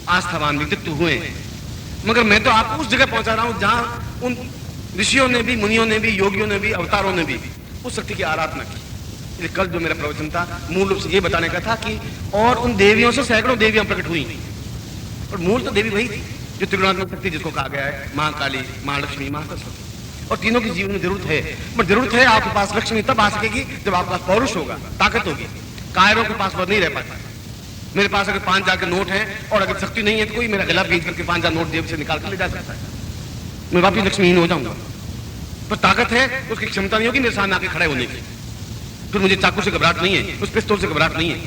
[SPEAKER 2] आस्थावान व्यक्तित्व हुए हैं, मगर मैं तो आपको उस जगह पहुंचा रहा हूं जहां उन ऋषियों ने भी, मुनियों ने भी, योगियों ने भी, अवतारों ने भी उस शक्ति की आराधना की। इसलिए कल जो मेरा प्रवचन था मूल रूप से ये बताने का था कि और उन देवियों से सैकड़ों देवियां प्रकट हुई, और मूल तो देवी वही थी जो त्रिगुणात्मक शक्ति जिसको कहा गया है महाकाली, महालक्ष्मी, महासरस्वती। और तीनों की जीवन में जरूरत है, पर जरूरत है आपके पास लक्ष्मी तब आ सकेगी जब आपके पास पौरुष होगा, ताकत होगी। कायरों के पास वह नहीं रह पाता। मेरे पास अगर 5,000 के नोट हैं और अगर शक्ति नहीं है तो कोई मेरा गला भेज करके 5,000 नोट जेब से निकाल कर ले जा सकता है, मैं वापिस लक्ष्मीहीन हो जाऊंगा। पर ताकत है, उसकी क्षमता नहीं होगी मेरे सामने आके खड़े होने की। फिर मुझे चाकू से घबराहट नहीं है, उस पिस्तौल से घबराहट नहीं है।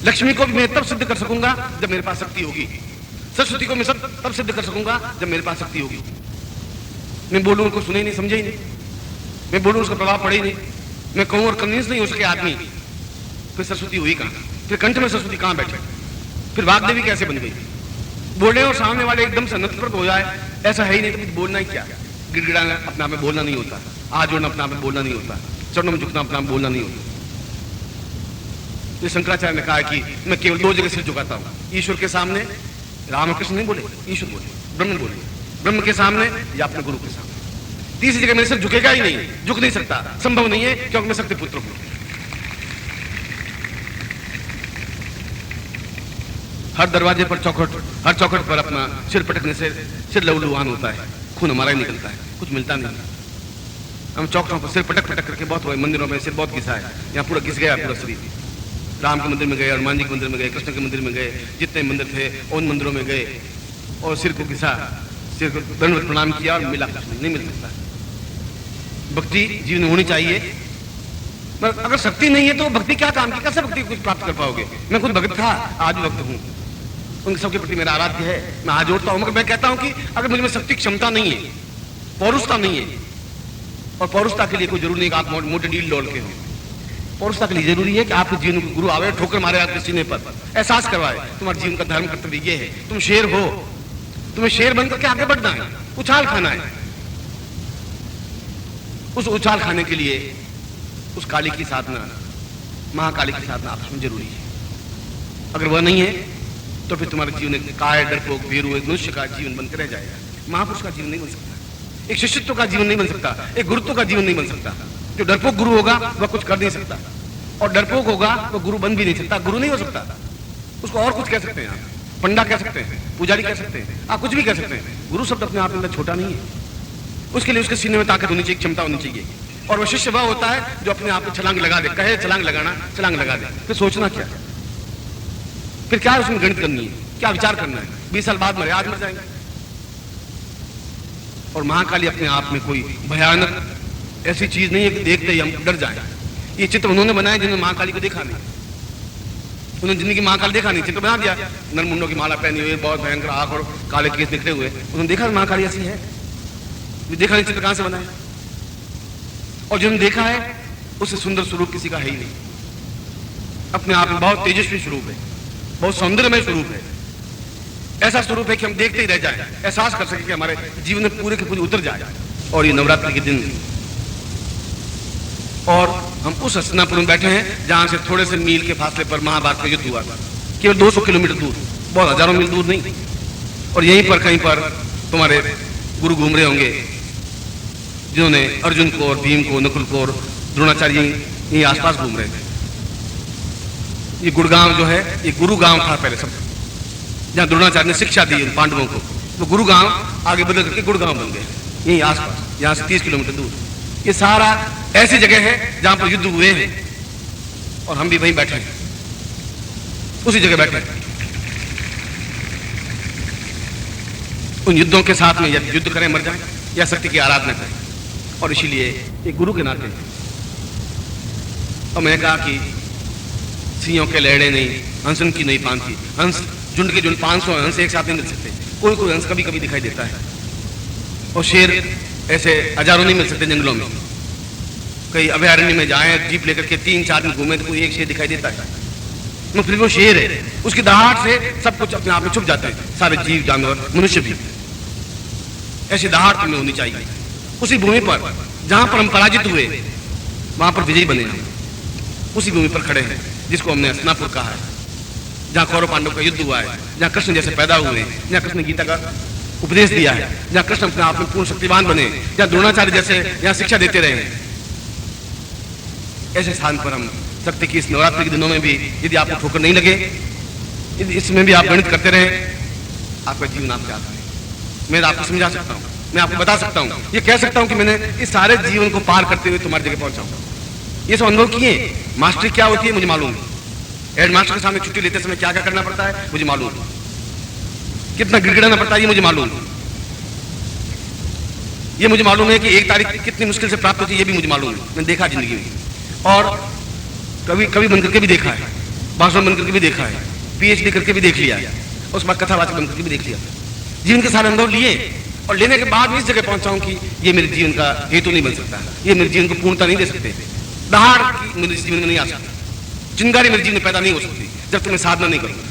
[SPEAKER 2] लक्ष्मी को भी मैं तब सिद्ध कर सकूंगा जब मेरे पास शक्ति होगी, सरस्वती को मैं तब सिद्ध कर सकूंगा जब मेरे पास शक्ति होगी। मैं बोलूं उनको सुने ही नहीं, समझे ही नहीं, मैं बोलूं उसका प्रभाव पड़े ही नहीं, मैं कहूं और कन्विंस नहीं हो सके आदमी, फिर सरस्वती हुई कहां? फिर कंठ में सरस्वती कहां बैठे? फिर वाग्देवी कैसे बन गई? बोले और सामने वाले एकदम से नतप्रत हो जाए, ऐसा है ही नहीं। तो बोलना ही क्या? गिड़गिड़ाना अपने आप में बोलना नहीं होता, हाथ जोड़ना अपने आप में बोलना नहीं होता, चरणों में झुकना अपने आप में बोलना नहीं होता। ये शंकराचार्य ने कहा कि मैं केवल 2 जगह सिर झुकाता हूं, ईश्वर के सामने, रामकृष्ण नहीं बोले, ईश्वर बोले, ब्रह्म बोले, ब्रह्म के सामने या अपने गुरु के सामने। तीसरी जगह मेरे सिर झुकेगा ही नहीं, झुक नहीं सकता, संभव नहीं है, क्योंकि मैं शक्ति पुत्र हूं। हर दरवाजे पर हर चौखट पर अपना सिर पटकने से सिर लहूलुहान होता है, खून हमारा ही निकलता है, कुछ मिलता नहीं। हम चौखटों पर सिर पटक करके बहुत हुए, मंदिरों में सिर बहुत घिसा है, यहाँ पूरा घिस गया पूरा शरीर। राम के मंदिर में गए, हनुमान जी के मंदिर में गए, कृष्ण के मंदिर में गए, जितने मंदिर थे उन मंदिरों में गए और सिर को घिसा, सिर को दंडवत प्रणाम किया और मिला, कुछ नहीं मिल सकता। भक्ति जीवन में होनी चाहिए, पर अगर शक्ति नहीं है तो भक्ति क्या काम की? कैसे भक्ति कुछ प्राप्त कर पाओगे? मैं खुद भक्त था, आज भी भक्त हूं, उन सबके प्रति मेरा आराध्य है, मैं हाथ जोड़ता हूं। मगर मैं कहता हूं कि अगर मुझे में शक्ति क्षमता नहीं है, पौरुषता नहीं है, और पौरुषता के लिए कोई जरूरी नहीं कि आप मोटे डील डोल के हो। पौरुषता के लिए जरूरी है कि आपके जीवन को गुरु आवे, ठोकर मारे आपके सीने पर, एहसास करवाए तुम्हारे जीवन का धर्म कर्तव्य ये है, तुम शेर हो, तुम्हें शेर बनकर के आगे बढ़ना है, उछाल खाना है। उस उछाल खाने के लिए उस काली की साधना, महाकाली की साधना आपस में जरूरी है। अगर वह नहीं है तो फिर तुम्हारे जीवन एक काय, डरपोक, भीरू, एक मनुष्य का जीवन बनकर रह जाएगा। महापुरुष का जीवन नहीं बन सकता, एक शिष्यत्व का जीवन नहीं बन सकता, एक गुरुत्व का जीवन नहीं बन सकता। जो डरपोक गुरु होगा वह कुछ कर नहीं सकता, और डरपोक होगा वह गुरु बन भी नहीं सकता, गुरु नहीं हो सकता। उसको और कुछ कह सकते हैं आप, पंडा कह सकते हैं, पुजारी कह सकते हैं, आप कुछ भी कह सकते हैं। गुरु शब्द अपने आप में छोटा नहीं है, उसके लिए उसके सीने में ताकत होनी चाहिए, क्षमता होनी चाहिए। और वह शिष्य वह होता है जो अपने आप में छलांग लगा दे, कहे छलांग लगाना, छलांग लगा दे, फिर सोचना क्या, फिर क्या उसमें गणित करनी है, क्या विचार करना है। 20 साल बाद मरे, आज मर जाएंगे। और महाकाली अपने आप में कोई भयानक ऐसी चीज नहीं है कि देखते ही हम डर जाएं। ये चित्र उन्होंने बनाया जिन्होंने महाकाली को देखा नहीं, उन्होंने जिंदगी महाकाल देखा नहीं, चित्र बना दिया, नरमुंडों की माला पहनी हुई, बहुत भयंकर आंख और काले केस निकले हुए, उन्होंने देखा महाकाली ऐसी है, देखा नहीं, चित्र कहां से बनाया? और जिन्होंने देखा है उससे सुंदर स्वरूप किसी का है ही नहीं, अपने आप में बहुत तेजस्वी स्वरूप है, बहुत सौंदर्यमय स्वरूप है, ऐसा स्वरूप है कि हम देखते ही रह जाएं, एहसास कर सके कि हमारे जीवन में पूरे के पूरे उतर जाए। और ये नवरात्रि के दिन, और हम उस हस्तिनापुर में बैठे हैं जहां से थोड़े से मील के फासले पर महाभारत का युद्ध हुआ था, केवल 200 किलोमीटर दूर, बहुत हजारों मील दूर नहीं। और यहीं पर कहीं पर तुम्हारे गुरु घूम रहे होंगे जिन्होंने अर्जुन को और भीम को, नकुल को और द्रोणाचार्य यहीं आसपास घूम रहे थे। ये गुड़गांव जो है ये गुरु गांव था पहले, सब जहां द्रोणाचार्य ने शिक्षा दी उन पांडवों को, वो गुरु गांव आगे बदल करके गुड़गांव बन गए, यहीं आसपास, यहां से 30 किलोमीटर दूर। ये सारा ऐसी जगह है जहां पर युद्ध हुए हैं, और हम भी वहीं बैठे हैं, उसी जगह बैठे हैं। उन युद्धों के साथ में या युद्ध करें मर जाएं या शक्ति की आराधना करें, और इसीलिए एक गुरु के नाते। और मैंने कहा कि सिंहों के लहड़े नहीं, हंसन की नहीं पांति, हंस झुंड के झुंड 500 हंस एक साथ नहीं मिल सकते, कोई कोई हंस कभी कभी दिखाई देता है, और शेर ऐसे हजारों नहीं मिल सकते जंगलों में। कई अभयारण्य में जाए जीप लेकर के 3-4 दिन घूमे तो कोई एक शेर दिखाई देता है, मगर फिर वो शेर है, उसकी दहाड़ से सब कुछ अपने आप में छुप जाते हैं, सारे जीव जानवर मनुष्य भी। ऐसी दहाड़ तुम्हें होनी चाहिए। उसी भूमि पर जहां पर हम पराजित हुए वहां पर विजयी बने हम, उसी भूमि पर खड़े हैं जिसको हमने हस्तिनापुर कहा है। जहां कौरव पांडव का युद्ध हुआ है, जहां कृष्ण जैसे पैदा हुए, जहां कृष्ण ने गीता का उपदेश दिया है, जहां कृष्ण अपने आप में पूर्ण शक्तिवान बने, जहां द्रोणाचार्य जैसे यहाँ शिक्षा देते रहे, ऐसे स्थान पर हम शक्ति की इस नवरात्रि के दिनों में भी यदि आपको ठोकर नहीं लगे, यदि इसमें भी आप गणित करते रहे, आपका जीवन आपके हाथ में। मैं आपको समझा सकता हूँ, मैं आपको बता सकता हूँ, ये कह सकता हूँ कि मैंने इस सारे जीवन को पार करते हुए तुम्हारी जगह पहुंचा हूँ। ये सब अनुभव किए। मास्टरी क्या होती है मुझे मालूम है। हेड मास्टर के सामने छुट्टी लेते समय क्या क्या करना पड़ता है मुझे मालूम है। कितना गिड़गिड़ाना पड़ता है ये मुझे मालूम है। ये मुझे मालूम है कि 1 तारीख कितनी मुश्किल से प्राप्त होती है, ये भी मुझे मालूम है। मैंने देखा जिंदगी में, और कभी बन करके भी देखा है, भाषण बन करके भी देखा है, PhD करके भी देख लिया है, उस बाद कथावाचक बन करके भी देख लिया। जीवन के सारे अनुभव लिए और लेने के बाद भी इस जगह पहुंचा हूं कि ये मेरे जीवन का हेतु नहीं बन सकता, ये मेरे जीवन को पूर्णता नहीं दे सकते, दहाड़ की मेरे जीवन में नहीं आ सकती, चिंगारी मेरे जीवन में पैदा नहीं हो सकती जब तक मैं साधना नहीं करूंगा।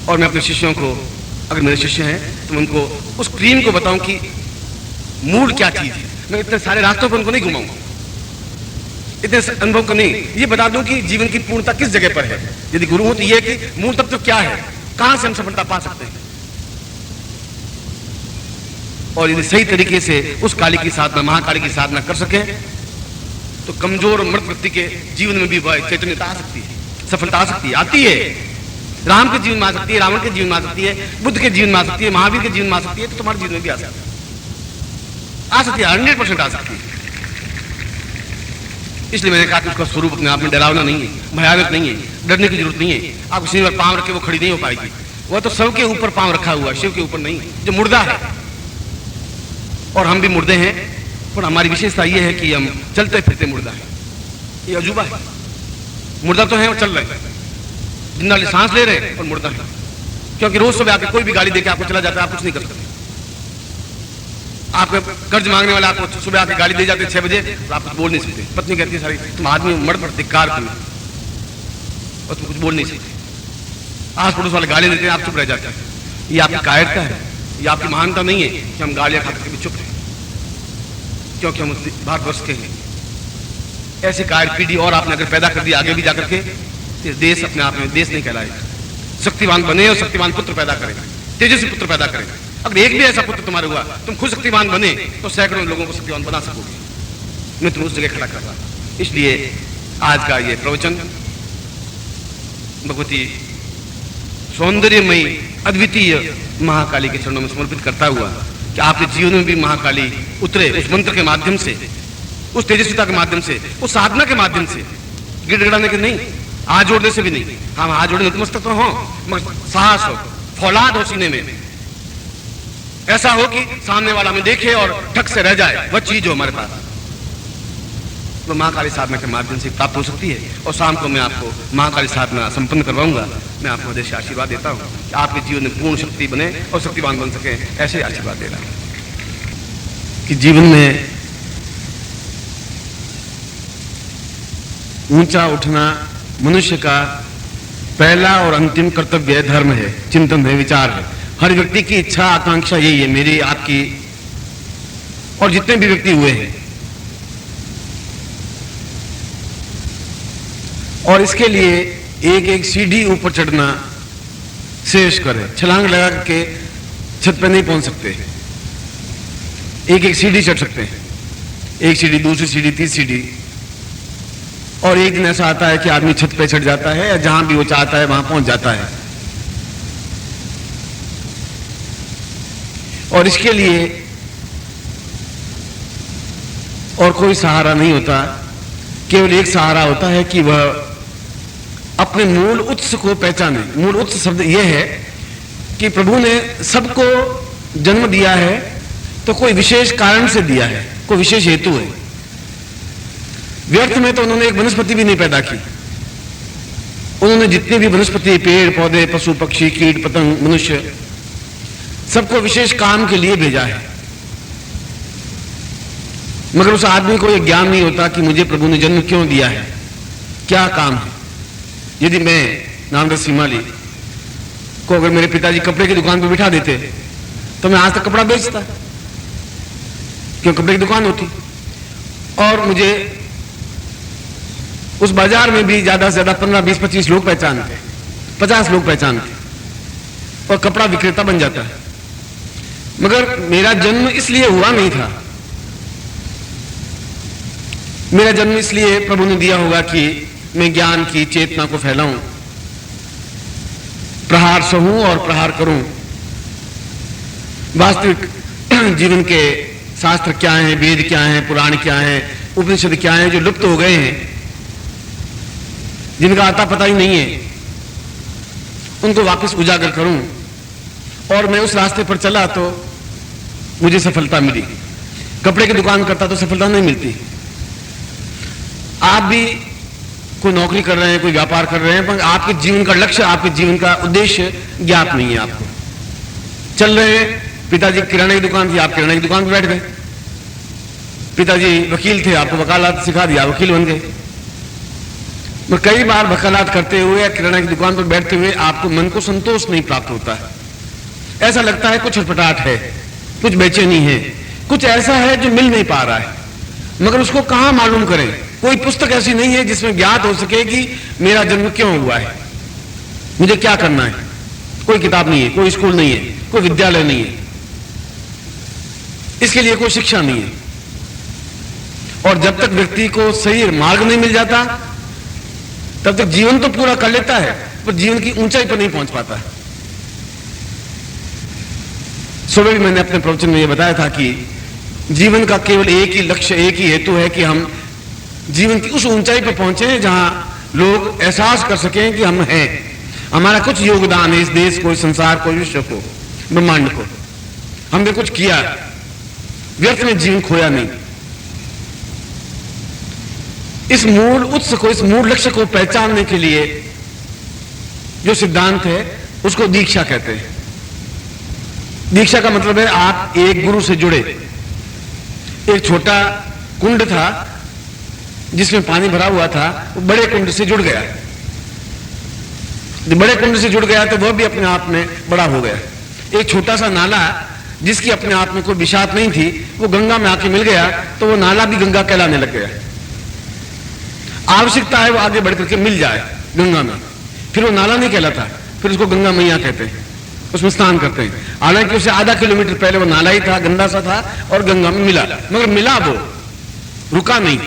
[SPEAKER 2] और मैं अपने शिष्यों को, अगर मेरे शिष्य हैं तो मैं उनको उस क्रीम को बताऊं कि मूल क्या चीज है। मैं इतने सारे रास्तों पर उनको नहीं घुमाऊंगा, इतने अनुभव को नहीं, ये बता दूं कि जीवन की पूर्णता किस जगह पर है। यदि गुरु हो तो ये कि मूल तत्व क्या है, कहां से हम सफलता पा सकते हैं, और यदि सही तरीके से उस काली की साधना, महाकाली की साधना कर सके तो कमजोर मृत व्यक्ति के जीवन में भी वह चैतन्यता आ सकती है, सफलता आ सकती है, आती है। राम के जीवन में आ सकती है, रावण के जीवन में आ सकती है, बुद्ध के जीवन में आ सकती है, महावीर के जीवन में आ सकती है, तो तुम्हारे जीवन में भी आ सकती है, 100% आ सकती है। इसलिए मैंने कहा कि उसका स्वरूप अपने आप में डरावना नहीं है, भयानक नहीं है, डरने की जरूरत नहीं है। आप किसी पर पांव रखे वो खड़ी नहीं हो पाएगी, वह तो सबके ऊपर पांव रखा हुआ है, शिव के ऊपर नहीं, जो मुर्दा है। और हम भी मुर्दे हैं, पर हमारी विशेषता यह है कि हम चलते फिरते मुर्दा है। ये अजूबा है, मुर्दा तो है और चल रहे हैं, जिंदा सांस ले रहे हैं और मुर्दा है। क्योंकि रोज सुबह आके कोई भी गाड़ी देके आपको चला जाता है, आप कुछ नहीं कर सकते। आपके कर्ज मांगने वाला आपको सुबह आके गाड़ी दे जाते 6 बजे, तो आप कुछ बोल नहीं सकते। पत्नी कहती है सारी तुम आदमी मर्द पर धिक्कार करो, और तुम कुछ बोल नहीं सकते। आस पड़ोस वाले गाली देते हैं, आप चुप रह जाते हैं। ये आपकी कायरता है, ये आपकी महानता नहीं है कि हम गालियां खा करके भी चुप रहे, क्योंकि हम भारतवर्ष के हैं। ऐसे कायर पीढ़ी और आपने अगर पैदा कर दी आगे भी जाकर के, तो देश अपने आप में देश नहीं कहलाएगा। शक्तिवान बने और शक्तिवान पुत्र पैदा करेगा, तेजस्वी पुत्र पैदा करेगा। अगर एक भी ऐसा पुत्र तुम्हारे हुआ, तुम खुद शक्तिवान बने, तो सैकड़ों लोगों को शक्तिवान बना सकोगे। मैं तुम उस जगह खड़ा कर रहा हूं। इसलिए आज का ये प्रवचन भगवती सौंदर्यमयी अद्वितीय महाकाली के चरणों में समर्पित करता हुआ कि आपके जीवन में भी महाकाली उतरे, उस मंत्र के माध्यम से, उस तेजस्विता के माध्यम से, उस साधना के माध्यम से, गिड़गिड़ाने के नहीं, हाथ जोड़ने से भी नहीं। हम हाथ जोड़ने नतमस्तक तो हो, मगर साहस हो, फौलाद हो सीने में, ऐसा हो कि सामने वाला हमें देखे और ठक से रह जाए। वह चीज हो हमारे पास, वो महाकाली साधना के माध्यम से प्राप्त हो सकती है। और शाम को मैं आपको महाकाली साधना संपन्न करवाऊंगा। मैं आपको हृदय से आशीर्वाद देता हूं कि आपके जीवन में पूर्ण शक्ति बने और शक्तिवान बन सके, ऐसे आशीर्वाद दे रहा हूं कि जीवन में ऊंचा उठना मनुष्य का पहला और अंतिम कर्तव्य है, धर्म है, चिंतन है, विचार है। हर व्यक्ति की इच्छा आकांक्षा यही है, मेरी, आपकी और जितने भी व्यक्ति हुए हैं। और इसके लिए एक एक सीढ़ी ऊपर चढ़ना श्रेयस्कर है। छलांग लगा के छत पे नहीं पहुंच सकते, एक एक सीढ़ी चढ़ सकते हैं, एक सीढ़ी, दूसरी सीढ़ी, तीसरी सीढ़ी। और एक दिन ऐसा आता है कि आदमी छत पे चढ़ जाता है, या जहां भी वो चाहता है वहां पहुंच जाता है। और इसके लिए और कोई सहारा नहीं होता, केवल एक सहारा होता है कि वह अपने मूल उत्स को पहचाने। मूल उत्स शब्द यह है कि प्रभु ने सबको जन्म दिया है तो कोई विशेष कारण से दिया है, कोई विशेष हेतु है। व्यर्थ में तो उन्होंने एक वनस्पति भी नहीं पैदा की। उन्होंने जितनी भी वनस्पति, पेड़ पौधे, पशु पक्षी, कीट पतंग, मनुष्य, सबको विशेष काम के लिए भेजा है। मगर उस आदमी को यह ज्ञान नहीं होता कि मुझे प्रभु ने जन्म क्यों दिया है, क्या काम है। यदि मैं नामदास सीमाली को अगर मेरे पिताजी कपड़े की दुकान पर बिठा देते तो मैं आज तक कपड़ा बेचता, क्यों कपड़े की दुकान होती, और मुझे उस बाजार में भी ज्यादा से ज्यादा 15, 20, 25 लोग पहचानते। 50 लोग पहचानते और कपड़ा विक्रेता बन जाता है। मगर मेरा जन्म इसलिए हुआ नहीं था। मेरा जन्म इसलिए प्रभु ने दिया होगा कि मैं ज्ञान की चेतना को फैलाऊं, प्रहार सहूं और प्रहार करूं। वास्तविक जीवन के शास्त्र क्या हैं, वेद क्या हैं, पुराण क्या हैं, उपनिषद क्या हैं, जो लुप्त हो गए हैं, जिनका आता पता ही नहीं है, उनको वापस उजागर करूं। और मैं उस रास्ते पर चला तो मुझे सफलता मिली। कपड़े की दुकान करता तो सफलता नहीं मिलती। आप भी कोई नौकरी कर रहे हैं, कोई व्यापार कर रहे हैं, पर आपके जीवन का लक्ष्य, आपके जीवन का उद्देश्य ज्ञात नहीं है आपको। चल रहे हैं, पिताजी किराने की दुकान थी, आप किराने की दुकान पर बैठ गए। पिताजी वकील थे, आपको वकालत सिखा दिया, वकील बन गए। मैं कई बार वकालत करते हुए या किराना की दुकान पर बैठते हुए आपको मन को संतोष नहीं प्राप्त होता है। ऐसा लगता है कुछ छटपटाहट है, कुछ बेचैनी है, कुछ ऐसा है जो मिल नहीं पा रहा है, मगर उसको कहां मालूम करें। कोई पुस्तक ऐसी नहीं है जिसमें ज्ञात हो सके कि मेरा जन्म क्यों हुआ है, मुझे क्या करना है। कोई किताब नहीं है, कोई स्कूल नहीं है, कोई विद्यालय नहीं है, इसके लिए कोई शिक्षा नहीं है। और जब तक व्यक्ति को सही मार्ग नहीं मिल जाता तब तक जीवन तो पूरा कर लेता है, पर जीवन की ऊंचाई पर नहीं पहुंच पाता। सुबह भी मैंने अपने प्रवचन में यह बताया था कि जीवन का केवल एक ही लक्ष्य, एक ही हेतु है कि हम जीवन की उस ऊंचाई पर पहुंचे जहां लोग एहसास कर सकें कि हम हैं, हमारा कुछ योगदान है इस देश को, इस संसार को, विश्व को, ब्रह्मांड को। हमने कुछ किया, व्यर्थ में जीवन खोया नहीं। इस मूल उत्स को, इस मूल लक्ष्य को पहचानने के लिए जो सिद्धांत है उसको दीक्षा कहते हैं। दीक्षा का मतलब है आप एक गुरु से जुड़े। एक छोटा कुंड था जिसमें पानी भरा हुआ था, वो बड़े कुंड से जुड़ गया। जब बड़े कुंड से जुड़ गया तो वह भी अपने आप में बड़ा हो गया। एक छोटा सा नाला जिसकी अपने आप में कोई विषाद नहीं थी, वो गंगा में आके मिल गया तो वो नाला भी गंगा कहलाने लग गया। आवश्यकता है वो आगे बढ़ करके मिल जाए गंगा में, फिर वो नाला नहीं कहलाता, फिर उसको गंगा मैया कहते हैं, उसमें स्नान करते हैं। हालांकि उससे आधा किलोमीटर पहले वो नाला ही था, गंदा सा था और गंगा में मिला, मगर मिला, वो रुका नहीं,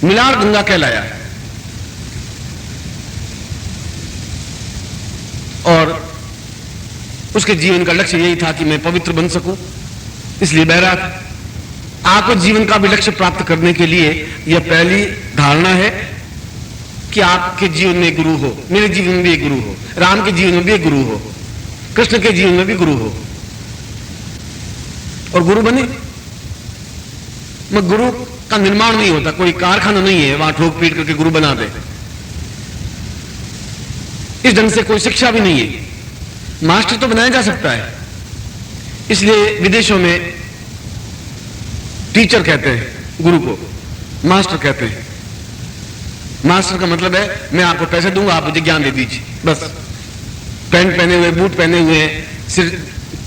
[SPEAKER 2] मिला और गंगा कहलाया। और उसके जीवन का लक्ष्य यही था कि मैं पवित्र बन सकूं, इसलिए बह रहा था। आपको जीवन का भी लक्ष्य प्राप्त करने के लिए यह पहली धारणा है कि आपके जीवन में गुरु हो, मेरे जीवन में भी एक गुरु हो, राम के जीवन में भी एक गुरु हो, कृष्ण के जीवन में भी गुरु हो, और गुरु बने। मगर गुरु का निर्माण नहीं होता, कोई कारखाना नहीं है वहां ठोक पीट करके गुरु बना दे। इस ढंग से कोई शिक्षा भी नहीं है। मास्टर तो बनाया जा सकता है, इसलिए विदेशों में टीचर कहते हैं गुरु को, मास्टर कहते हैं। मास्टर का मतलब है मैं आपको पैसे दूंगा, आप मुझे ज्ञान दे दीजिए, बस। पैंट पहने हुए, बूट पहने हुए, सिर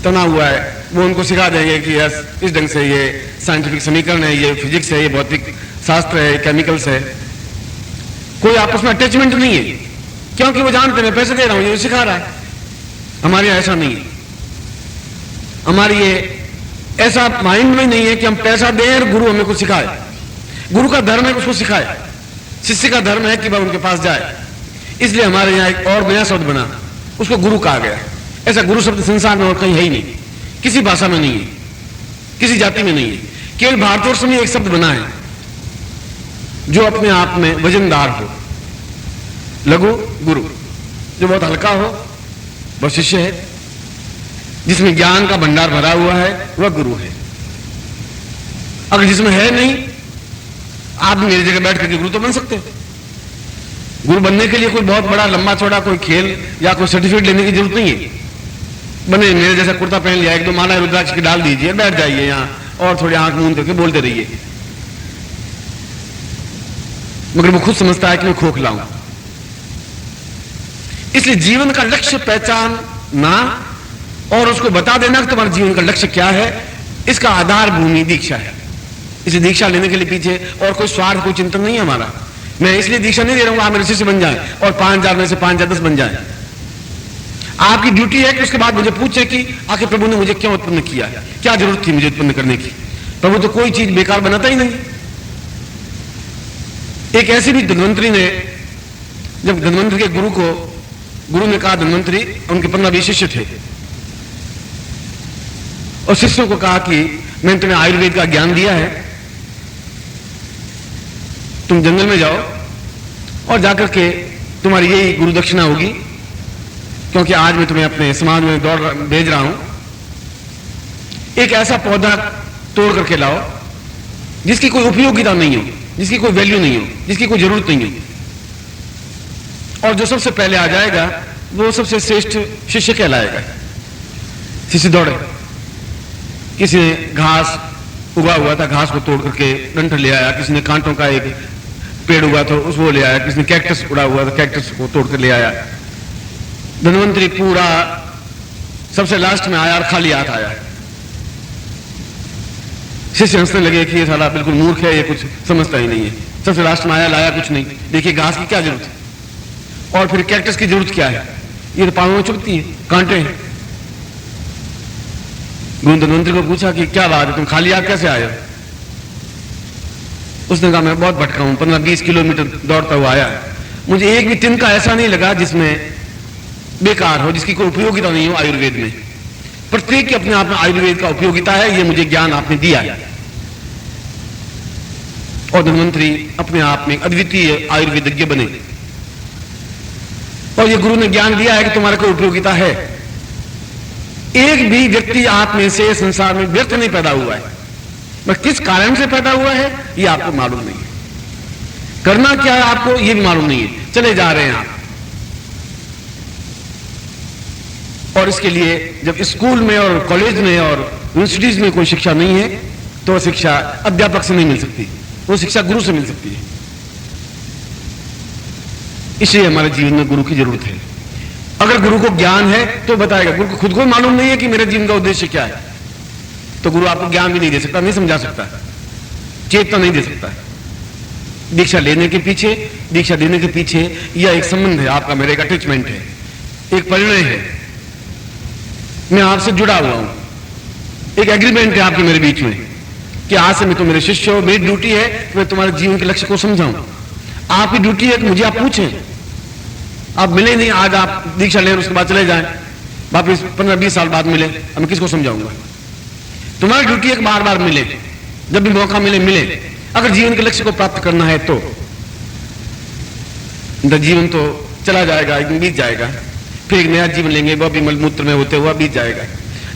[SPEAKER 2] तना हुआ है, वो उनको सिखा देंगे कि यस इस ढंग से ये साइंटिफिक समीकरण है, ये फिजिक्स है, ये भौतिक शास्त्र है, केमिकल्स है। कोई आपस में अटैचमेंट नहीं है, क्योंकि वो जानते हैं मैं पैसे दे रहा हूं, ये सिखा रहा है। हमारे यहां ऐसा नहीं है। हमारी ये ऐसा माइंड में नहीं है कि हम पैसा दें और गुरु हमें कुछ सिखाए। गुरु का धर्म है उसको सिखाए, शिष्य का धर्म है कि वह उनके पास जाए। इसलिए हमारे यहां एक और नया शब्द बना, उसको गुरु कहा गया। ऐसा गुरु शब्द संसार में और कहीं है ही नहीं, किसी भाषा में नहीं है, किसी जाति में नहीं है। केवल भारतवर्ष में एक शब्द बना है जो अपने आप में वजनदार हो, लघु गुरु। जो बहुत हल्का हो वह शिष्य है, जिसमें ज्ञान का भंडार भरा हुआ है वह गुरु है। अगर जिसमें है नहीं, आप मेरी जगह बैठ करके गुरु तो बन सकते हैं। गुरु बनने के लिए कोई बहुत बड़ा लंबा चौड़ा कोई खेल या कोई सर्टिफिकेट लेने की जरूरत नहीं है। बने मेरे जैसा कुर्ता पहन लिया, एक दो माला रुद्राक्ष की डाल दीजिए, बैठ जाइए यहां और थोड़ी आंख मूंद करके बोलते रहिए। मगर वो खुद समझता है कि मैं खोखला हूं। इसलिए जीवन का लक्ष्य पहचानना और उसको बता देना कि तुम्हारे जीवन का लक्ष्य क्या है, इसका आधार भूमि दीक्षा है। इसे दीक्षा लेने के लिए पीछे और कोई स्वार्थ, कोई चिंतन नहीं है हमारा। मैं इसलिए दीक्षा नहीं दे रहा हूं आप मेरे शिष्य बन जाएं और 5,000 में से 5 या 10 बन जाएं। आपकी ड्यूटी है कि उसके बाद मुझे पूछे कि आखिर प्रभु ने मुझे क्यों उत्पन्न किया, क्या जरूरत थी मुझे उत्पन्न करने की। प्रभु तो कोई चीज बेकार बनाता ही नहीं। एक ऐसी भी धन्वंतरी ने, जब धन्वंतरी के गुरु ने कहा, धन्वंतरी उनके 15-20 शिष्य थे, और शिष्यों को कहा कि मैंने तुम्हें आयुर्वेद का ज्ञान दिया है, तुम जंगल में जाओ और जाकर के तुम्हारी यही गुरु दक्षिणा होगी, क्योंकि आज मैं तुम्हें अपने समाज में भेज रहा हूं। एक ऐसा पौधा तोड़ करके लाओ जिसकी कोई उपयोगिता नहीं हो, जिसकी कोई वैल्यू नहीं हो, जिसकी कोई जरूरत नहीं हो, और जो सबसे पहले आ जाएगा वो सबसे श्रेष्ठ शिष्य कहलाएगा। शिष्य दौड़े, किसी ने घास उगा हुआ था, घास को तोड़ करके डंठल ले आया, किसी ने कांटों का एक पेड़ उगा था उसको ले आया, किसी ने कैक्टस उड़ा हुआ था कैक्टस को तोड़ कर ले आया। धन्वंतरी पूरा सबसे लास्ट में आया और खाली हाथ आया। शिष्य हंसने लगे कि ये साला बिल्कुल मूर्ख है, ये कुछ समझता ही नहीं है, सबसे लास्ट में आया, लाया कुछ नहीं। देखिए घास की क्या जरूरत है, और फिर कैक्टस की जरूरत क्या है, ये तो पांव में चुभती है, कांटे हैं। गुरु धन्वंतरी को पूछा कि क्या बात है, तुम खाली हाथ कैसे आए हो? उसने कहा मैं बहुत भटका हूं, 15-20 किलोमीटर दौड़ता हुआ आया, मुझे एक भी तिनका ऐसा नहीं लगा जिसमें बेकार हो, जिसकी कोई उपयोगिता नहीं हो आयुर्वेद में। प्रत्येक की अपने आप में आयुर्वेद का उपयोगिता है, ये मुझे ज्ञान आपने दिया है। और धन्वंतरी अपने आप में अद्वितीय आयुर्वेदज्ञ बने, और ये गुरु ने ज्ञान दिया है कि तुम्हारा कोई उपयोगिता है। एक भी व्यक्ति आप में से संसार में व्यर्थ नहीं पैदा हुआ है, बस किस कारण से पैदा हुआ है ये आपको मालूम नहीं है, करना क्या है आपको ये भी मालूम नहीं है, चले जा रहे हैं आप। और इसके लिए जब स्कूल में और कॉलेज में और यूनिवर्सिटीज में कोई शिक्षा नहीं है तो वह शिक्षा अध्यापक से नहीं मिल सकती, वो शिक्षा गुरु से मिल सकती है। इसलिए हमारे जीवन में गुरु की जरूरत है। अगर गुरु को ज्ञान है तो बताएगा, गुरु को खुद को मालूम नहीं है कि मेरे जीवन का उद्देश्य क्या है, तो गुरु आपको ज्ञान भी नहीं दे सकता, नहीं समझा सकता, चेतना नहीं दे सकता। दीक्षा लेने के पीछे, दीक्षा देने के पीछे यह एक संबंध है, आपका मेरा एक अटैचमेंट है, एक परिणय है, मैं आपसे जुड़ा हुआ हूं, एक एग्रीमेंट है आपके मेरे बीच में कि आज से मैं तो मेरे शिष्य हो, मेरी ड्यूटी है कि मैं तुम्हारे जीवन के लक्ष्य को समझाऊं। आपकी ड्यूटी है कि मुझे आप पूछें, आप मिले नहीं, आज आप दीक्षा लें उसके बाद चले जाएं, वापिस 15-20 साल बाद मिले, अब मैं किसको समझाऊंगा? तुम्हारी ड्यूटी है कि बार बार मिले, जब भी मौका मिले मिले। अगर जीवन के लक्ष्य को प्राप्त करना है तो जीवन तो चला जाएगा, एक दिन बीत जाएगा, फिर एक नया जीवन लेंगे, वह भी मलमूत्र में होते हुआ बीत जाएगा।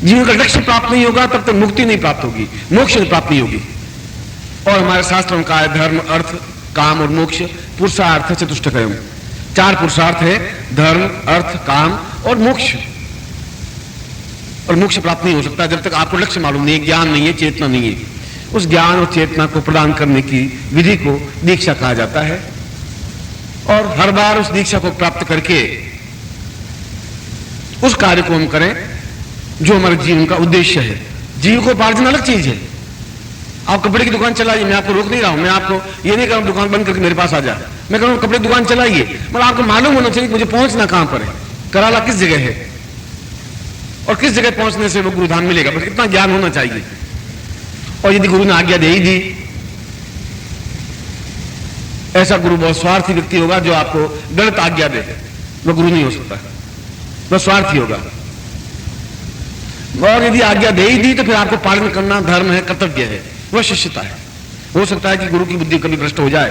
[SPEAKER 2] जीवन का लक्ष्य प्राप्त नहीं होगा तब तक मुक्ति नहीं प्राप्त होगी, मोक्ष प्राप्त नहीं होगी। और हमारे शास्त्रों का है धर्म, अर्थ, काम और मोक्ष, पुरुषार्थ चतुष्टयम्। 4 पुरुषार्थ है, धर्म, अर्थ, काम और मोक्ष। और मोक्ष प्राप्त नहीं हो सकता जब तक आपको लक्ष्य मालूम नहीं है, ज्ञान नहीं है, चेतना नहीं है। उस ज्ञान और चेतना को प्रदान करने की विधि को दीक्षा कहा जाता है। और हर बार उस दीक्षा को प्राप्त करके उस कार्य को हम करें जो हमारे जीवन का उद्देश्य है। जीविकोपार्जन अलग चीज है। आप कपड़े की दुकान चलाइए, मैं आपको रोक नहीं रहा हूं, मैं आपको ये नहीं कह रहा हूं दुकान बंद करके मेरे पास आ जा, मैं कह रहा हूं कपड़े की दुकान चलाइए, मगर आपको मालूम होना चाहिए मुझे पहुंचना कहां पर है, कराला किस जगह है और किस जगह पहुंचने से वो गुरुधाम मिलेगा, बस इतना ज्ञान होना चाहिए। और यदि गुरु ने आज्ञा दे ही दी, ऐसा गुरु बहुत स्वार्थी व्यक्ति होगा जो आपको गलत आज्ञा दे, वह गुरु नहीं हो सकता, वह स्वार्थी होगा। और यदि आज्ञा दे ही दी तो फिर आपको पालन करना धर्म है, कर्तव्य है, वह शिष्यता है। हो सकता है कि गुरु की बुद्धि कभी भ्रष्ट हो जाए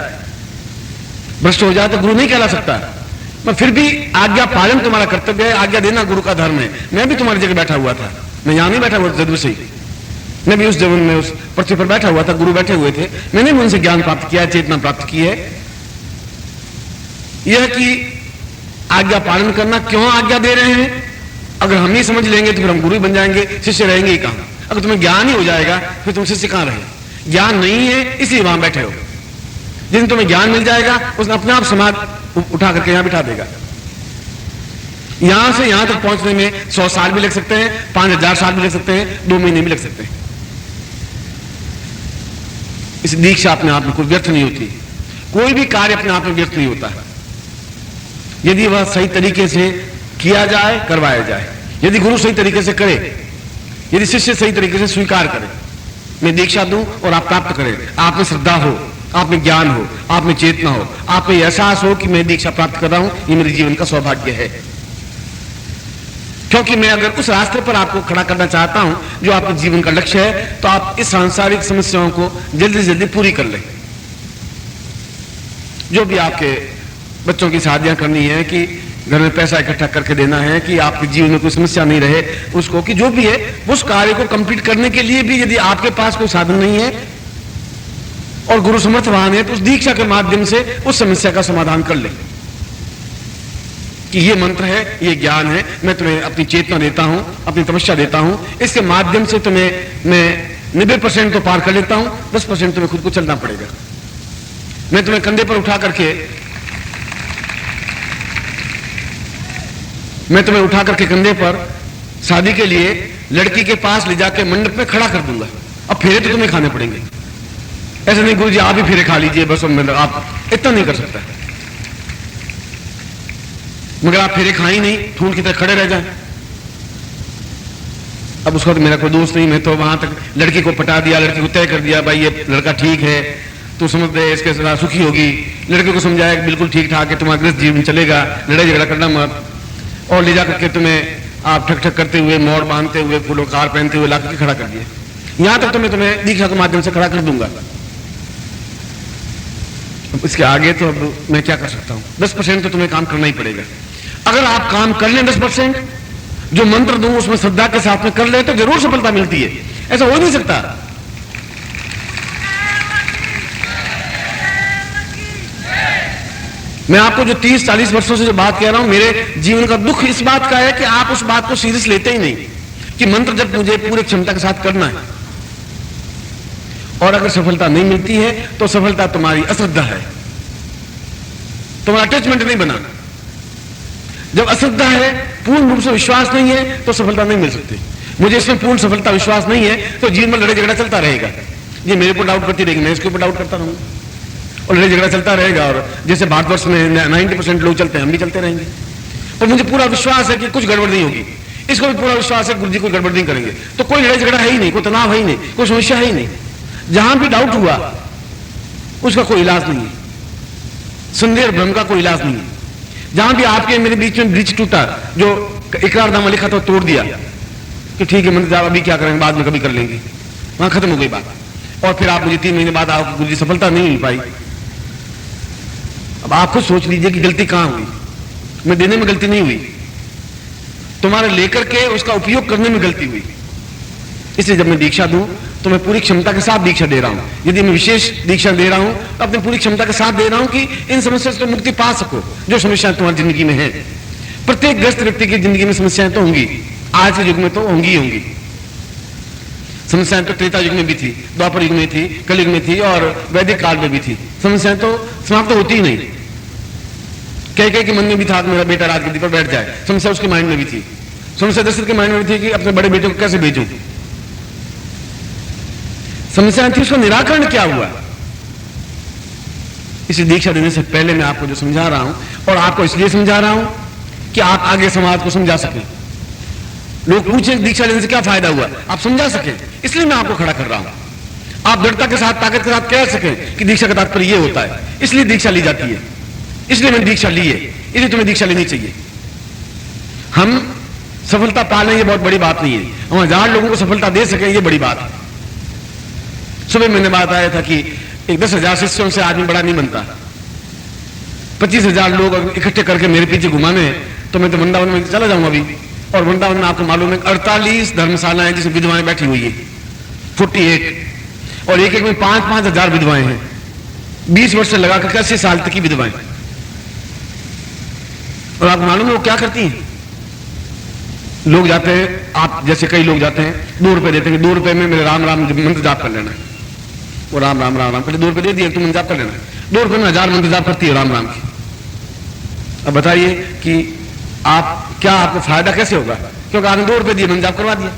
[SPEAKER 2] तो गुरु नहीं कहला सकता, पर फिर भी आज्ञा पालन तुम्हारा कर्तव्य है, आज्ञा देना गुरु का धर्म है। मैं भी तुम्हारी जगह बैठा हुआ था, मैं यहां नहीं बैठा हुआ था जदू से, मैं भी उस जमीन में उस पृथ्वी पर बैठा हुआ था, गुरु बैठे हुए थे, मैंने भी उनसे ज्ञान प्राप्त किया, चेतना प्राप्त की है। यह कि आज्ञा पालन करना, क्यों आज्ञा दे रहे हैं, अगर हम ही समझ लेंगे तो फिर हम गुरु बन जाएंगे, शिष्य रहेंगे ही कहां। अगर तुम्हें ज्ञान ही हो जाएगा फिर तुम शिष्य कहां रहे। ज्ञान नहीं है इसलिए वहां बैठे हो, जिन तुम्हें ज्ञान मिल जाएगा उसने अपने आप समाज उठा करके यहां बिठा देगा। यहां से यहां तक पहुंचने में 100 साल भी लग सकते हैं, 5000 साल भी लग सकते हैं, 2 महीने भी लग सकते हैं। इस दीक्षा अपने आप में कोई व्यर्थ नहीं होती, कोई भी कार्य अपने आप में व्यर्थ नहीं होता है। यदि वह सही तरीके से किया जाए, करवाया जाए। यदि गुरु सही तरीके से करे, यदि शिष्य सही तरीके से स्वीकार करे, मैं दीक्षा दूं और आप प्राप्त करें, आप में श्रद्धा हो, आप में ज्ञान हो, आप में चेतना हो, आप में एहसास हो कि मैं दीक्षा प्राप्त कर रहा हूं, ये मेरे जीवन का सौभाग्य है। क्योंकि मैं अगर उस रास्ते पर आपको खड़ा करना चाहता हूं जो आपके जीवन का लक्ष्य है, तो आप इस सांसारिक समस्याओं को जल्दी से जल्दी पूरी कर लें। जो भी आपके बच्चों की शादियां करनी है, कि घर में पैसा इकट्ठा करके देना है, कि आपके जीवन में कोई समस्या नहीं रहे उसको, कि जो भी है उस कार्य को कंप्लीट करने के लिए भी यदि आपके पास कोई साधन नहीं है और गुरु समर्थवान है, तो उस दीक्षा के माध्यम से उस समस्या का समाधान कर ले। कि ये मंत्र है, ये ज्ञान है, मैं तुम्हें अपनी चेतना देता हूं, अपनी तपस्या देता हूं, इसके माध्यम से तुम्हें मैं 90% तो पार कर लेता हूं, 10% तुम्हें खुद को चलना पड़ेगा। मैं तुम्हें कंधे पर उठा करके कंधे पर शादी के लिए लड़की के पास ले जाके मंडप में खड़ा कर दूंगा। अब फेरे तो तुम्हें खाने पड़ेंगे। ऐसा नहीं गुरु जी आप ही फेरे खा लीजिए बस, आप इतना नहीं कर सकता। मगर आप फेरे खाई नहीं, ठूंठ की तरह खड़े रह जाए। अब उसका तो मेरा कोई दोस्त नहीं, मैं तो वहां तक लड़की को पटा दिया, लड़की को तय कर दिया, भाई ये लड़का ठीक है, तू समझ दे, इसके साथ सुखी होगी। लड़के को समझाया कि बिल्कुल ठीक ठाक है, तुम्हारा गृहस्थ जीवन चलेगा, लड़ाई झगड़ा करना मत। और ले जाकर के तुम्हें आप ठक ठक करते हुए, मोड़ बांधते हुए, फूलों कार पहनते हुए लाकर के खड़ा कर दिया। यहां तक तो मैं तुम्हें दीक्षा के माध्यम से खड़ा कर दूंगा। इसके आगे तो अब मैं क्या कर सकता हूं? 10% तो तुम्हें काम करना ही पड़ेगा। अगर आप काम कर लें 10%, जो मंत्र दूं उसमें श्रद्धा के साथ में कर ले, तो जरूर सफलता मिलती है। ऐसा हो नहीं सकता। मैं आपको जो 30-40 वर्षों से जो बात कह रहा हूं, मेरे जीवन का दुख इस बात का है कि आप उस बात को सीरियस लेते ही नहीं, कि मंत्र जब मुझे पूरी क्षमता के साथ करना है, और अगर सफलता नहीं मिलती है तो सफलता तुम्हारी अश्रद्धा है, तुम्हारा अटैचमेंट नहीं बना। जब अश्रद्धा है, पूर्ण रूप से विश्वास नहीं है, तो सफलता नहीं मिल सकती। मुझे इसमें पूर्ण सफलता विश्वास नहीं है, तो जीवन में लड़ाई झगड़ा चलता रहेगा। ये मेरे को डाउट करती रहेगी, मैं इसके ऊपर डाउट करता रहूंगा, और लड़ाई झगड़ा चलता रहेगा। और जैसे भारतवर्ष में 90% लोग चलते हैं, हम भी चलते रहेंगे। पर मुझे पूरा विश्वास है कि कुछ गड़बड़ नहीं होगी। इसको भी पूरा विश्वास है गुरु जी कोई गड़बड़ नहीं करेंगे। तो कोई लड़ाई झगड़ा है ही नहीं, कोई तनाव है ही नहीं, कोई समस्या है ही नहीं। जहां भी डाउट हुआ उसका कोई इलाज नहीं है, संदेह और भ्रम का कोई इलाज नहीं है। जहां भी आपके मेरे बीच में ब्रिज टूटा, जो इकरारनामा लिखा था तोड़ दिया कि ठीक है मंत्र अभी क्या करेंगे, बाद में कभी कर लेंगे, वहां खत्म हो गई बात। और फिर आप मुझे 3 महीने बाद आओ गुरु जी सफलता नहीं मिल पाई। अब आप खुद सोच लीजिए कि गलती कहां हुई। मैं देने में गलती नहीं हुई, तुम्हारे लेकर के उसका उपयोग करने में गलती हुई। इसलिए जब मैं दीक्षा दूं तो मैं पूरी क्षमता के साथ दीक्षा दे रहा हूं। यदि मैं विशेष दीक्षा दे रहा हूं तो अपनी पूरी क्षमता के साथ दे रहा हूं कि इन समस्या से तो मुक्ति पा सको। जो समस्याएं तुम्हारी जिंदगी में है, प्रत्येक ग्रस्त व्यक्ति की जिंदगी में समस्याएं तो होंगी, आज के युग में तो होंगी होंगी। समस्याएं तो त्रेता युग में भी थी, द्वापर युग में थी, कलयुग में थी, और वैदिक काल में भी थी। समस्याएं तो समाप्त होती ही नहीं। कह के मन में भी था मेरा बेटा राजगद्दी पर बैठ जाए, समस्या उसके माइंड में भी थी। समस्या दशरथ के माइंड में भी थी कि अपने बड़े बेटे को कैसे भेजूं। समस्याएं थी, उसका निराकरण क्या हुआ। इसे दीक्षा देने से पहले मैं आपको जो समझा रहा हूं, और आपको इसलिए समझा रहा हूं कि आप आगे समाज को समझा सकें। लोग पूछें दीक्षा लेने से क्या फायदा हुआ, आप समझा सकें, इसलिए मैं आपको खड़ा कर रहा हूं। आप दृढ़ता के साथ, ताकत के साथ कह सकें कि दीक्षा का तात्पर्य यह होता है, इसलिए दीक्षा ली जाती है, इसलिए मैंने दीक्षा ली है, इसलिए तुम्हें दीक्षा लेनी चाहिए। हम सफलता पा लें, ये बहुत बड़ी बात नहीं है। हम 1000 लोगों को सफलता दे सकें, ये बड़ी बात है। सुबह मैंने बात आया था कि एक 10,000 शिष्यों से आदमी बड़ा नहीं बनता। 25,000 लोग इकट्ठे करके मेरे पीछे घुमाने, तो मैं तो वृंदावन में चला जाऊंगा अभी। और वृंदावन में आपको मालूम है 48 धर्मशालाएं जिसमें विधवाएं बैठी हुई है, 48, और एक में 5-5 हजार विधवाएं हैं। 20 वर्ष से लगा कर 80 साल तक की विधवाएं। और आपको मालूम है वो क्या करती हैं? लोग जाते हैं, आप जैसे कई लोग जाते हैं, 2 रुपए देते हैं, 2 रुपए में मेरे राम राम मंत्र जाप कर लेना है। वो राम राम राम राम पहले 2 रुपए दे दिए, तुम जाप कर लेना है। 2 रुपए में 1000 मंत्र जाप करती है राम राम की। अब बताइए कि आप क्या, आपको फायदा कैसे होगा? क्योंकि आपने 2 रुपए दिए, मंत्र जाप करवा दिया।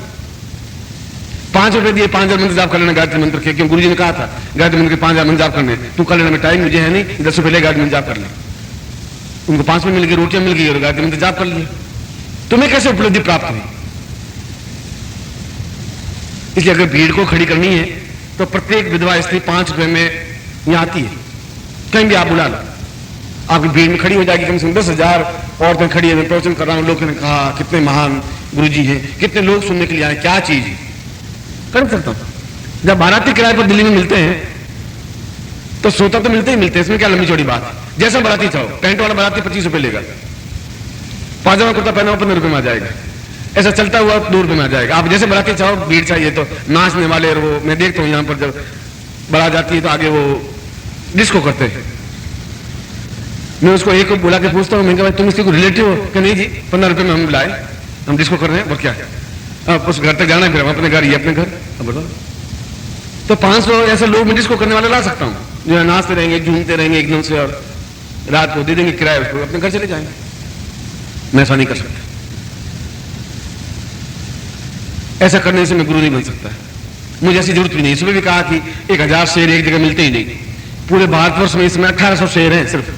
[SPEAKER 2] 5 रुपए दिए, 5000 मंत्र जाप कर लेना गायत्री मंत्र के, क्यों गुरु जी ने कहा था गायत्री मंत्र के 5000 मंत्र जाप करने, तू कर लेना, में टाइम मुझे है नहीं, 10 रुपए ले गायत्री मंत्र जाप कर ले। उनको 5 में मिल गई, रोटियां मिल गई और गायत्री मंत्र जाप कर लिया। तुम्हें कैसे उपलब्धि प्राप्त हुई? इसलिए अगर भीड़ को खड़ी करनी है तो प्रत्येक विधवा स्त्री 5 रुपए में यहां आती है, कहीं भी आप बुला लो, आपकी भीड़ में खड़ी हो जाएगी। कम से कम 10,000 औरतें खड़ी है, मैं प्रवचन कर रहा हूं, लोगों ने कहा कितने महान गुरुजी हैं, कितने लोग सुनने के लिए आए, क्या चीज है, कर सकता हूं। जब बाराती किराए पर दिल्ली में मिलते हैं तो श्रोता तो मिलते ही मिलते हैं, इसमें क्या लंबी चौड़ी बात है। जैसा बाराती चाहो, पैंट वाला बाराती 25 रुपए लेगा, पाजामा कुर्ता पहना हो 15 रुपए में आ जाएगा, ऐसा चलता हुआ 2 रुपए में आ जाएगा। आप जैसे बाराती चाहो, भीड़ चाहिए तो नाचने वाले, और वो मैं देखता हूं यहां पर जब बारात जाती है तो आगे वो डिस्को करते हैं। मैं उसको एक को बुला के पूछता हूं, मैं भाई तुम इसके को रिलेटिव हो? कि नहीं जी, 15 रुपए में हम बुलाए, हम डिस्को कर रहे हैं, और क्या है, अब उस घर तक जाना है, फिर हम अपने घर, ये अपने घर। अब बताओ, तो 500 ऐसे लोग मैं डिस्को करने वाले ला सकता हूं, जो है नाचते रहेंगे, झूमते रहेंगे एकदम से, और रात को दे देंगे किराया, उसको अपने घर चले जाएंगे। मैं ऐसा नहीं कर सकता, ऐसा करने से मैं गुरु नहीं बन सकता, मुझे ऐसी जरूरत भी नहीं। इसमें भी कहा कि 1000 शेर एक जगह मिलते ही नहीं, पूरे भारतवर्ष में इसमें 1800 शेर हैं सिर्फ,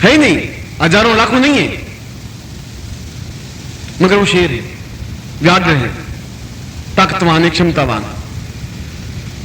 [SPEAKER 2] है ही नहीं, हजारों लाखों नहीं है, मगर वो शेर है, व्याघ्र है, ताकतवान है, क्षमतावान।